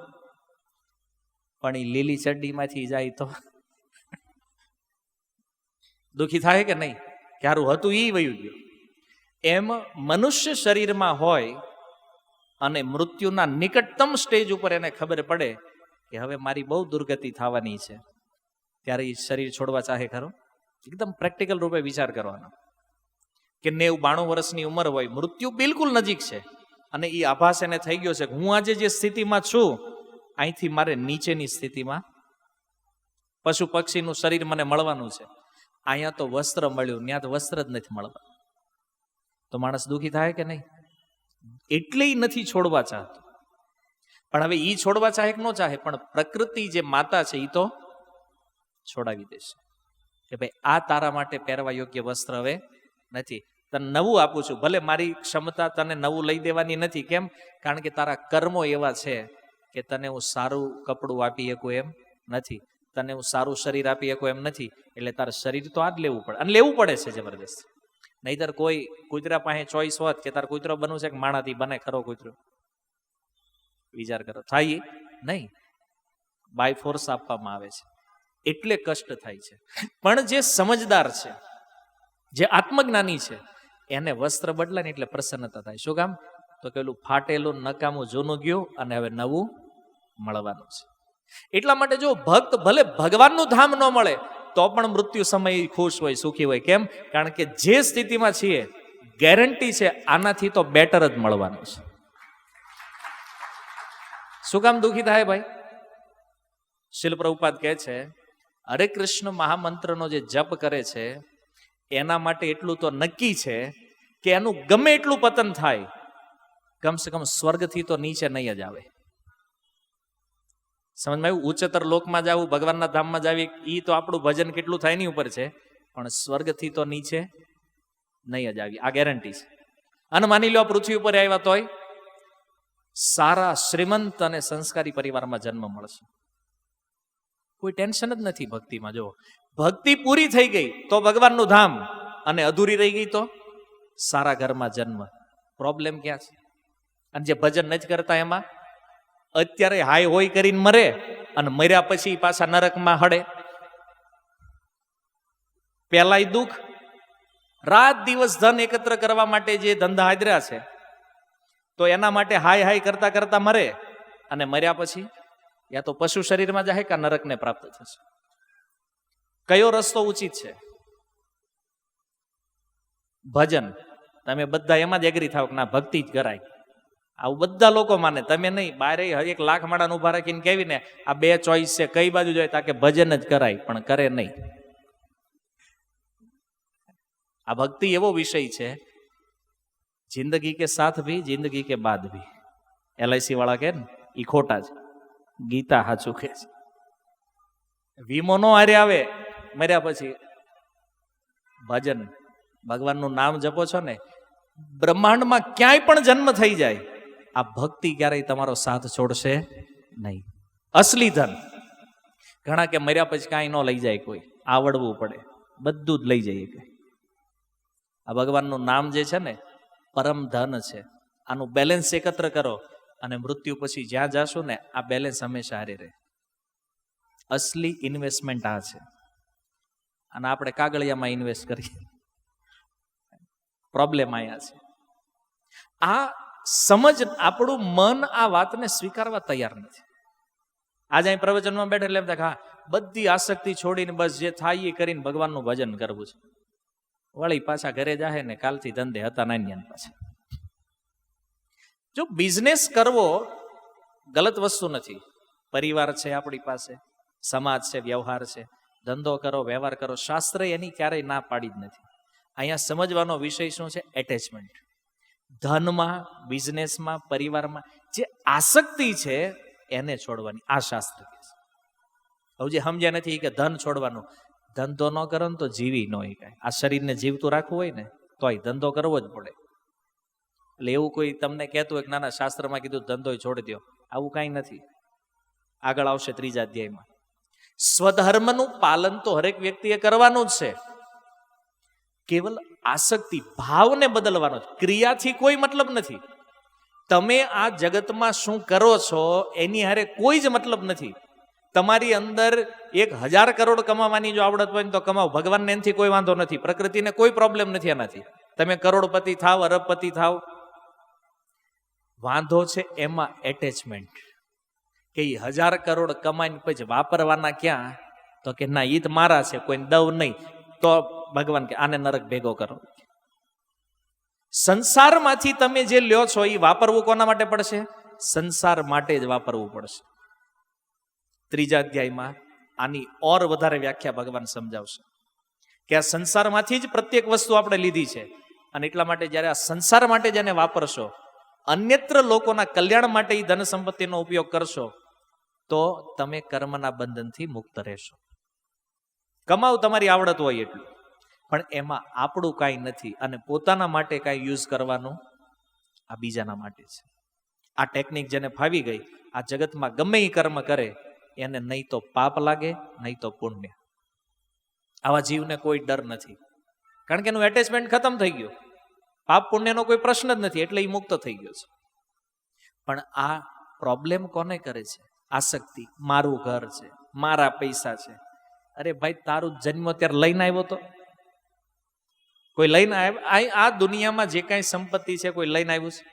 પણ એ લીલી ચડ્ડીમાંથી જાય તો દુઃખી થાય કે નહીં? ક્યારું હતું ઈ વયું ગયું. એમ મનુષ્ય શરીરમાં હોય અને મૃત્યુના નિકટતમ સ્ટેજ ઉપર એને ખબર પડે કે હવે મારી બહુ દુર્ગતિ થવાની છે, ત્યારે એ શરીર છોડવા ચાહે ખરો? એકદમ પ્રેક્ટિકલ રૂપે વિચાર કરવાનો કે 90-92 વર્ષની ઉંમર હોય, મૃત્યુ બિલકુલ નજીક છે, અને એ આભાસ એને થઈ ગયો છે કે હું આજે જે સ્થિતિમાં છું અહીંથી મારે નીચેની સ્થિતિમાં પશુ પક્ષીનું શરીર મને મળવાનું છે. અહીંયા તો વસ્ત્ર મળ્યું, ત્યાં તો વસ્ત્ર જ નથી મળવાનું. તો માણસ દુઃખી થાય કે નહીં? એટલે નથી છોડવા ચાહતો. પણ હવે ઈ છોડવા ચાહે કે ન ચાહે, પણ પ્રકૃતિ જે માતા છે એ તો છોડાવી દેશે કે ભાઈ આ તારા માટે પહેરવા યોગ્ય વસ્ત્ર હવે નથી, તને નવું આપું છું. ભલે મારી ક્ષમતા તને નવું લઈ દેવાની નથી. કેમ? કારણ કે તારા કર્મો એવા છે કે તને હું સારું કપડું આપી શકું એમ નથી, તને હું સારું શરીર આપી શકું એમ નથી, એટલે તારે શરીર તો આ જ લેવું પડે, અને લેવું પડે છે જબરદસ્ત. નહીતર કોઈ કૂતરા પાસે ચોઈસ હોત કે તાર કૂતરો બનવું છે કે માણાથી બને ખરો કૂતરો, વિચાર કરો, થાય નહીં, બાય ફોર્સ આપવામાં આવે છે, એટલે કષ્ટ થાય છે. પણ જે સમજદાર છે, જે આત્મજ્ઞાની છે, એને વસ્ત્ર બદલાય ને એટલે પ્રસન્નતા થાય. શું કામ? તો પેલું ફાટેલું નકામું જૂનું ગયું અને હવે નવું મળવાનું છે. એટલા માટે જો ભક્ત ભલે ભગવાનનું ધામ ન મળે તો પણ મૃત્યુ સમય ખુશ હોય, સુખી હોય. કેમ? કારણ કે જે સ્થિતિમાં છીએ ગેરંટી છે આનાથી તો બેટર જ મળવાનું છે. શું કામ દુઃખી થાય ભાઈ? શીલ પ્રભુપાદ કહે છે, હરે કૃષ્ણ મહામંત્રનો જે જપ કરે છે એના માટે એટલું તો નક્કી છે કે એનું ગમે એટલું પતન થાય, કમસે કમ સ્વર્ગથી તો નીચે નહીં જ આવે. સમજમાં આવ્યું? ઉચ્ચતર લોકમાં જવું, ભગવાનના ધામમાં જવી, એ તો આપણું ભજન કેટલું થાય એની ઉપર છે, પણ સ્વર્ગથી તો નીચે નહીં જ આવી, આ ગેરંટી છે. અને માની લો પૃથ્વી ઉપર આવ્યા તોય સારા શ્રીમંત અને સંસ્કારી પરિવારમાં જન્મ મળશે, કોઈ ટેન્શન જ નથી ભક્તિમાં. જો ભક્તિ પૂરી થઈ ગઈ તો ભગવાનનું ધામ, અને અધૂરી રહી ગઈ તો સારા ઘરમાં જન્મ. પ્રોબ્લેમ ક્યાં છે? અને જે ભજન નથી કરતા એમાં અત્યારે હાય હોય કરીને મરે અને મર્યા પછી પાછા નરકમાં હડે. પેલાય દુઃખ, રાત દિવસ ધન એકત્ર કરવા માટે જે ધંધા હાજર્યા છે તો એના માટે હાય હાય કરતા કરતા મરે, અને મર્યા પછી યા તો પશુ શરીરમાં જાય કે નરકને પ્રાપ્ત થશે. કયો રસ્તો ઉચિત છે? ભજન. તમે બધા એમાં જ એગ્રી થાવ કે ના ભક્તિ જ કરાય, આવું બધા લોકો માને, તમે નહીં. બારે 1 લાખ માળાને ઉભા રાખીને કેવી ને આ 2 ચોઈસ છે, કઈ બાજુ જાય તાકે ભજન જ કરાય, પણ કરે નહીં. આ ભક્તિ એવો વિષય છે, જિંદગી કે સાથ ભી જિંદગી કે બાદ ભી. LIC વાળા કે ને ઈ ખોટા છે, ગીતા હાચું કે છે. વીમો નો હારે આવે મર્યા પછી. ભજન, ભગવાનનું નામ જપો છો ને, બ્રહ્માંડમાં ક્યાંય પણ જન્મ થઈ જાય, આ ભક્તિ ક્યારેય તમારો સાથ છોડશે નહીં. અસલી ધન. ઘણા કે મર્યા પછી કાંઈ ન લઈ જાય, કોઈ આવડવું પડે, બધું જ લઈ જાય. આ ભગવાનનું નામ જે છે ને પરમ ધન છે. આનું બેલેન્સ એકત્ર કરો અને મૃત્યુ પછી જ્યાં જાશો ને આ બેલેન્સ હંમેશા હારે રહે. અસલી ઇન્વેસ્ટમેન્ટ આ છે, અને આપણે કાગળિયામાં ઇન્વેસ્ટ કરીએ. પ્રોબ્લેમ આયા છે. આ સમજ, આપણું મન આ વાતને સ્વીકારવા તૈયાર નથી. આજે અહીં પ્રવચનમાં બેઠે એટલે એમ થાય હા બધી આસક્તિ છોડીને બસ જે થાય એ કરીને ભગવાનનું ભજન કરવું છે. વળી પાછા ઘરે જાહે ને કાલથી ધંધે હતા નાન્યા પાછા. જો બિઝનેસ કરવો ગલત વસ્તુ નથી. પરિવાર છે આપણી પાસે, સમાજ છે, વ્યવહાર છે, ધંધો કરો, વ્યવહાર કરો, શાસ્ત્ર એની ક્યારેય ના પાડી જ નથી. અહીંયા સમજવાનો વિષય શું છે? એટેચમેન્ટ. ધનમાં, બિઝનેસમાં, પરિવારમાં જે આસક્તિ છે એને છોડવાની, આ શાસ્ત્ર કહે છે. હવે જે સમજ્યા નથી કે ધન છોડવાનું, ધંધો ન કરો ને તો જીવી ન હોય કાંઈ. આ શરીરને જીવતું રાખવું હોય ને તોય ધંધો કરવો જ પડે. એટલે એવું કોઈ તમને કહેતું હોય કે નાના શાસ્ત્રમાં કીધું ધંધો છોડી દો, આવું કાંઈ નથી. આગળ આવશે 3જા અધ્યાયમાં. સ્વધર્મનું પાલન તો હરેક વ્યક્તિએ કરવાનું જ છે. કેવલ આસક્તિ, ભાવને બદલવાનો છે, ક્રિયાથી કોઈ મતલબ નથી. તમે આ જગતમાં શું કરો છો એની હારે કોઈ જ મતલબ નથી. તમારી અંદર 1000 કરોડ કમાવાની જો આવડત હોય ને તો કમાવો, ભગવાનને એનાથી કોઈ વાંધો નથી, પ્રકૃતિને કોઈ પ્રોબ્લેમ નથી એનાથી. તમે કરોડપતિ થાવ, અરબપતિ થાવ, વાંધો છે એમાં એટેચમેન્ટ. કે 1000 કરોડ કમાઈને પછી વાપરવાના ક્યાં? તો કે ના ઈ જ મારા છે, કોઈને દવ નહીં. તો ભગવાન કે આને નરક ભેગો કરો. સંસારમાંથી તમે જે લ્યો છો એ વાપરવું કોના માટે પડશે? સંસાર માટે જ વાપરવું પડશે. 3જા અધ્યાયમાં આની ઓર વધારે વ્યાખ્યા ભગવાન સમજાવશે કે આ સંસારમાંથી જ પ્રત્યેક વસ્તુ આપણે લીધી છે, અને એટલા માટે જ્યારે આ સંસાર માટે જેને વાપરશો, અન્યત્ર લોકોના કલ્યાણ માટે એ ધન સંપત્તિનો ઉપયોગ કરશો તો તમે કર્મના બંધનથી મુક્ત રહેશો. કમાવ તમારી આવડત હોય એટલું, પણ એમાં આપણું કાંઈ નથી, અને પોતાના માટે કાંઈ યુઝ કરવાનું આ બીજાના માટે છે. આ ટેકનિક જેને ફાવી ગઈ, આ જગતમાં ગમે એ કર્મ કરે એને નહીં તો પાપ લાગે નહીં તો પુણ્ય. આવા જીવને કોઈ ડર નથી. કારણ કે એનું એટેચમેન્ટ ખતમ થઈ ગયું. પાપ પુણ્યનો કોઈ પ્રશ્ન જ નથી, એટલે એ મુક્ત થઈ ગયો છે. પણ આ પ્રોબ્લેમ કોને કરે છે? આસક્તિ. મારું ઘર છે, મારા પૈસા છે. અરે ભાઈ, તારું જન્મ ત્યારે લઈને આવ્યો તો કોઈ લઈને આ દુનિયામાં જે કાંઈ સંપત્તિ છે કોઈ લઈને આવ્યું છે?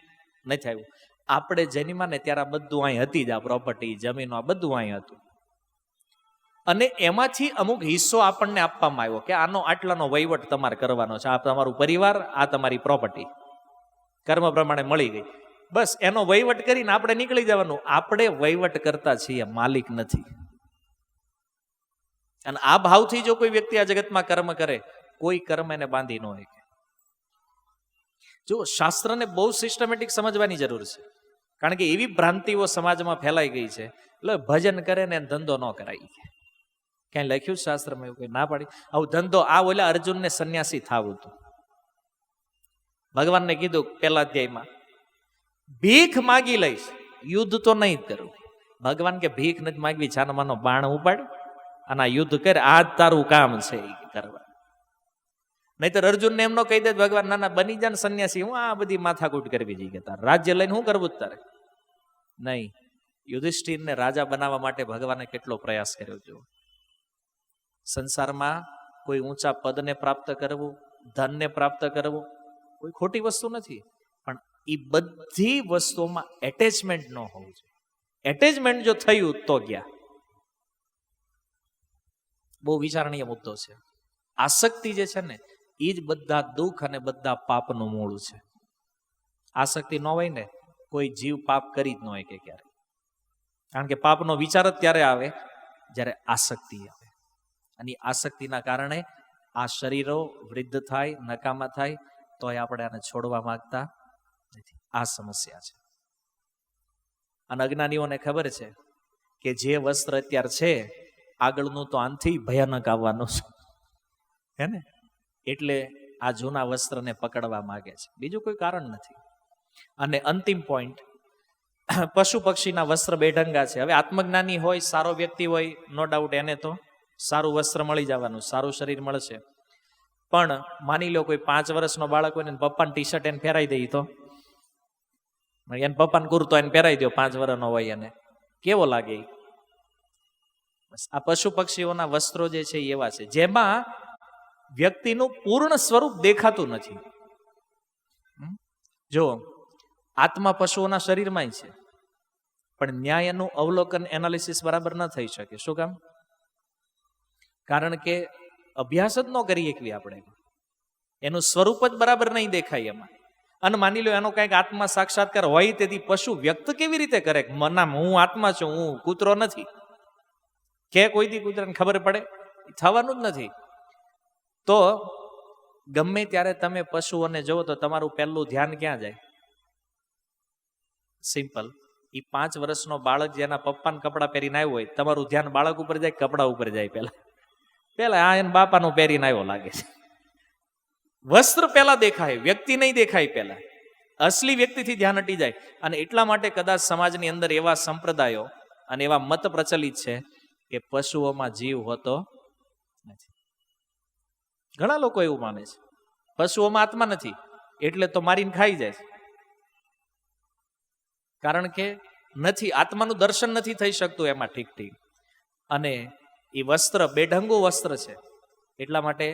નથી આવ્યું. આપણે જન્મ્યા ને ત્યારે આ બધું અહીં હતી જ, આ પ્રોપર્ટી, જમીનો, આ બધું અહીં હતું. અને એમાંથી અમુક હિસ્સો આપણને આપવામાં આવ્યો કે આનો આટલાનો વહીવટ તમારે કરવાનો છે. આ તમારું પરિવાર, આ તમારી પ્રોપર્ટી કર્મ પ્રમાણે મળી ગઈ. બસ એનો વહીવટ કરીને આપણે નીકળી જવાનું. આપણે વહીવટ કરતા છીએ, માલિક નથી. અને આ ભાવથી જો કોઈ વ્યક્તિ આ જગતમાં કર્મ કરે, કોઈ કર્મ એને બાંધી ન હોય. જો શાસ્ત્રને બહુ સિસ્ટમેટિક સમજવાની જરૂર છે, કારણ કે એવી ભ્રાંતિઓ સમાજમાં ફેલાઈ ગઈ છે. એટલે ભજન કરે ને ધંધો ન કરાય. ક્યાંય લખ્યું શાસ્ત્રમાં એવું કઈ ના પાડી? આવું ધંધો, આ ઓલા અર્જુનને સંન્યાસી થાવું હતું. ભગવાનને કીધું પેલા અધ્યાયમાં, ભીખ માગી લઈશ, યુદ્ધ તો નહીં જ કરું. ભગવાન કે ભીખ નથી માગવી, છાનમાનો બાણ ઉપાડ અને યુદ્ધ કરે, આ જ તારું કામ છે કરવા. નહીતર અર્જુનને એમ ન કહી દે ભગવાન, ના ના બની જા ને સંન્યાસી, હું આ બધી માથાકૂટ કરવી જોઈએ કે તારે રાજ્ય લઈને શું કરવું તારે? નહીં. યુધિષ્ઠિરને રાજા બનાવવા માટે ભગવાને કેટલો પ્રયાસ કર્યો. જો સંસારમાં કોઈ ઊંચા પદને પ્રાપ્ત કરવું, ધનને પ્રાપ્ત કરવું કોઈ ખોટી વસ્તુ નથી, પણ એ બધી વસ્તુઓમાં એટેચમેન્ટ ન હોવું જોઈએ. એટેચમેન્ટ જો થયું તો ગયા. બહુ વિચારણીય મુદ્દો છે. આસક્તિ જે છે ને, એ જ બધા દુઃખ અને બધા પાપનું મૂળ છે. આસક્તિ ન હોય ને, કોઈ જીવ પાપ કરી જ ન હોય કે ક્યારે. કારણ કે પાપનો વિચાર જ ત્યારે આવે જ્યારે આસક્તિ આવે. અને આસક્તિના કારણે આ શરીરો વૃદ્ધ થાય, નકામા થાય, તોય આપણે આને છોડવા માંગતા નથી. આ સમસ્યા છે. અને અજ્ઞાનીઓને ખબર છે કે જે વસ્ત્ર અત્યારે છે, આગળનું તો આનથી ભયાનક આવવાનું છે, હે ને? એટલે આ જૂના વસ્ત્રને પકડવા માંગે છે, બીજું કોઈ કારણ નથી. અને અંતિમ પોઈન્ટ, પશુ પક્ષીના વસ્ત્ર બેઢંગા છે. હવે આત્મજ્ઞાની હોય, સારો વ્યક્તિ હોય, નો ડાઉટ એને તો સારું વસ્ત્ર મળી જવાનું, સારું શરીર મળશે. પણ માની લો કોઈ 5 વર્ષનો બાળક હોય ને પપ્પાને ટી શર્ટ એને પહેરાઈ દે, તો એને પપ્પાને કુર્તો એને પહેરાઈ દો, 5 વર્ષનો હોય, એને કેવો લાગે? બસ આ પશુ પક્ષીઓના વસ્ત્રો જે છે એવા છે, જેમાં વ્યક્તિનું પૂર્ણ સ્વરૂપ દેખાતું નથી. જો આત્મા પશુઓના શરીરમાં છે, પણ ન્યાયનું અવલોકન, એનાલિસિસ બરાબર ન થઈ શકે. શું કામ? કારણ કે અભ્યાસ જ ન કરી શકીએ આપણે, એનું સ્વરૂપ જ બરાબર નહીં દેખાય એમાં. અને માની લો એનો કંઈક આત્મા સાક્ષાત્કાર હોય, તેથી પશુ વ્યક્ત કેવી રીતે કરે? મના હું આત્મા છું, હું કૂતરો નથી. કે કોઈથી કૂતરાને ખબર પડે? થવાનું જ નથી. તો ગમે ત્યારે તમે પશુઓને જોવો તો તમારું પહેલું ધ્યાન ક્યાં જાય? સિમ્પલ. એ 5 વર્ષનો બાળક જેના પપ્પાને કપડાં પહેરીને આવ્યો હોય, તમારું ધ્યાન બાળક ઉપર જાય, કપડા ઉપર જાય? પેલા આ એના બાપાનો પહેરીને આવ્યો લાગે છે. વસ્ત્ર પેલા દેખાય, વ્યક્તિ નહીં દેખાય. પેલા અસલી વ્યક્તિથી ધ્યાન હટી જાય. અને એટલા માટે કદાચ સમાજની અંદર એવા સંપ્રદાયો અને એવા મત પ્રચલિત છે કે પશુઓમાં જીવ હોતો નથી. ઘણા લોકો એવું માને છે પશુઓમાં આત્મા નથી, એટલે તો મારીને ખાઈ જાય છે. કારણ કે નથી, આત્માનું દર્શન નથી થઈ શકતું એમાં. ઠીક. અને એ વસ્ત્ર બેઢંગું વસ્ત્ર છે, એટલા માટે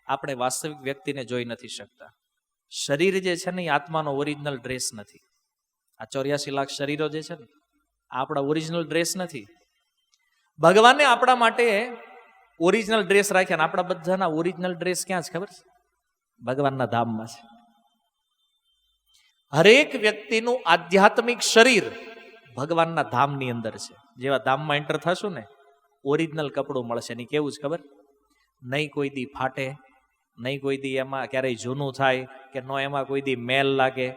આપણે વાસ્તવિક વ્યક્તિને જોઈ નથી શકતા. શરીર જે છે ને, એ આત્માનો ઓરિજિનલ ડ્રેસ નથી. આ 84 લાખ શરીરો જે છે ને, આપણા ઓરિજિનલ ડ્રેસ નથી. ભગવાને આપણા માટે ઓરિજિનલ ડ્રેસ રાખ્યા. આપણા બધાના ઓરિજિનલ ડ્રેસ ક્યાં છે ખબર છે? ભગવાનના ધામમાં છે. હરેક વ્યક્તિનું આધ્યાત્મિક શરીર ભગવાનના ધામની અંદર છે. જેવા ધામમાં એન્ટર થશું ને, ઓરિજિનલ કપડું મળશે. નહીં કેવું છે ખબર? નહીં કોઈ દી ફાટે, નહીં કોઈ દી એમાં ક્યારેય જૂનું થાય, કે નો એમાં કોઈ દી મેલ લાગે.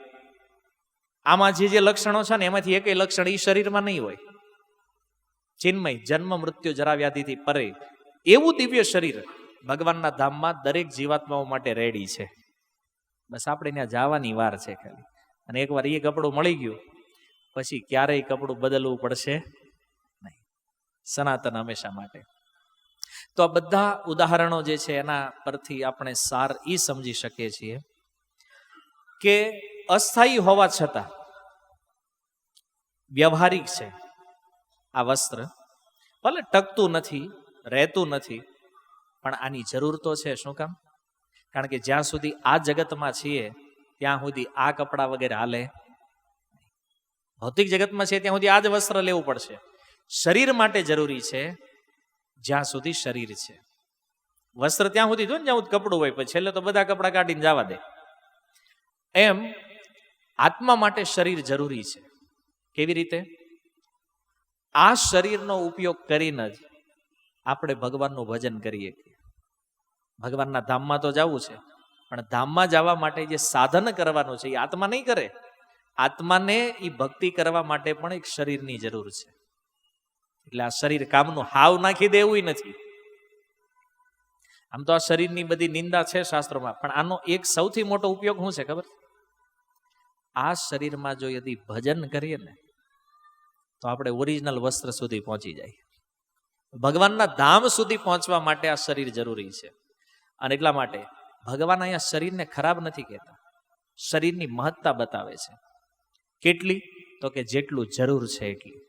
આમાં જે લક્ષણો છે ને, એમાંથી એકેય લક્ષણ એ શરીરમાં નહીં હોય. ચિન્મય, જન્મ મૃત્યુ જરા વ્યાધિથી પરે એવું દિવ્ય શરીર ભગવાનના ધામમાં દરેક જીવાત્માઓ માટે રેડી છે. બસ આપણે ત્યાં જવાની વાર છે ખાલી. અને એકવાર એ કપડું મળી ગયું પછી ક્યારેય કપડું બદલવું પડશે નહીં. સનાતન હંમેશા માટે. તો આ બધા ઉદાહરણો જે છે એના પરથી આપણે સાર એ સમજી શકીએ છીએ કે અસ્થાયી હોવા છતાં વ્યવહારિક છે આ વસ્ત્ર. ભલે ટકતું નથી, રહેતું નથી, પણ આની જરૂર તો છે. શું કામ? કારણ કે જ્યાં સુધી આ જગતમાં છીએ ત્યાં સુધી આ કપડાં વગેરે હાલે. ભૌતિક જગતમાં છે ત્યાં સુધી આ જ વસ્ત્ર લેવું પડશે. શરીર માટે જરૂરી છે જ્યાં સુધી શરીર છે. વસ્ત્ર ત્યાં સુધી જો ને જ્યાં સુધી કપડું હોય, પછી છેલ્લે તો બધા કપડાં કાઢીને જવા દે. એમ આત્મા માટે શરીર જરૂરી છે. કેવી રીતે? આ શરીરનો ઉપયોગ કરીને જ આપણે ભગવાનનું ભજન કરીએ. ભગવાનના ધામમાં તો જવું છે, પણ ધામમાં જવા માટે જે સાધન કરવાનું છે એ આત્મા નહીં કરે. આત્માને એ ભક્તિ કરવા માટે પણ એક શરીરની જરૂર છે. એટલે આ શરીર કામનું હાવ નાખી દેવું નથી. આમ તો આ શરીરની બધી નિંદા છે શાસ્ત્રોમાં, પણ આનો એક સૌથી મોટો ઉપયોગ શું છે ખબર? આ શરીરમાં જો યદી ભજન કરીએ ને તો આપણે ઓરિજિનલ વસ્ત્ર સુધી પહોંચી જાય. ભગવાનના ધામ સુધી પહોંચવા માટે આ શરીર જરૂરી છે. અને એટલા માટે ભગવાન અહીંયા શરીરને ખરાબ નથી કહેતા, શરીરની મહત્તા બતાવે છે. કેટલી? તો કે જેટલું જરૂર છે એટલી.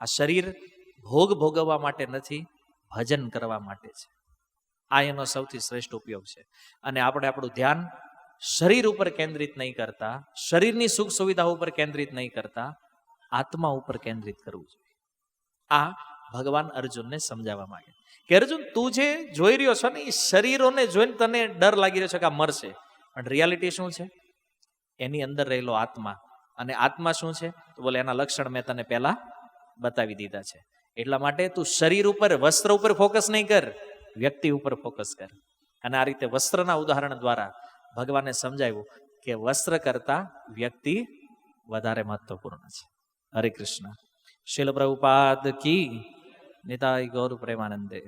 આ શરીર ભોગ ભોગવવા માટે નથી, ભજન કરવા માટે છે. આ એનો સૌથી શ્રેષ્ઠ ઉપયોગ છે. અને આપણે આપણું ધ્યાન શરીર ઉપર કેન્દ્રિત નહીં કરતા, શરીરની સુખ સુવિધાઓ ઉપર કેન્દ્રિત નહીં કરતા, આત્મા ઉપર કેન્દ્રિત કરવું જોઈએ. આ ભગવાન અર્જુનને સમજાવવા માંગે કે અર્જુન, તું જે જોઈ રહ્યો છો ને એ શરીરોને જોઈને તને ડર લાગી રહ્યો છે કે આ મરશે, પણ રિયાલિટી શું છે? એની અંદર રહેલો આત્મા. અને આત્મા શું છે? તો બોલે એના લક્ષણ મેં તને પહેલા બતાવી દીધા છે. એટલા માટે તું શરીર ઉપર, વસ્ત્ર ઉપર ફોકસ નહીં કર, વ્યક્તિ ઉપર ફોકસ કર. અને આ રીતે વસ્ત્રના ઉદાહરણ દ્વારા ભગવાને સમજાવ્યું કે વસ્ત્ર કરતા વ્યક્તિ વધારે મહત્વપૂર્ણ છે. હરે કૃષ્ણ. શીલ પ્રભુપાદ કી. નિતાઈ ગૌર પ્રેમાનંદે.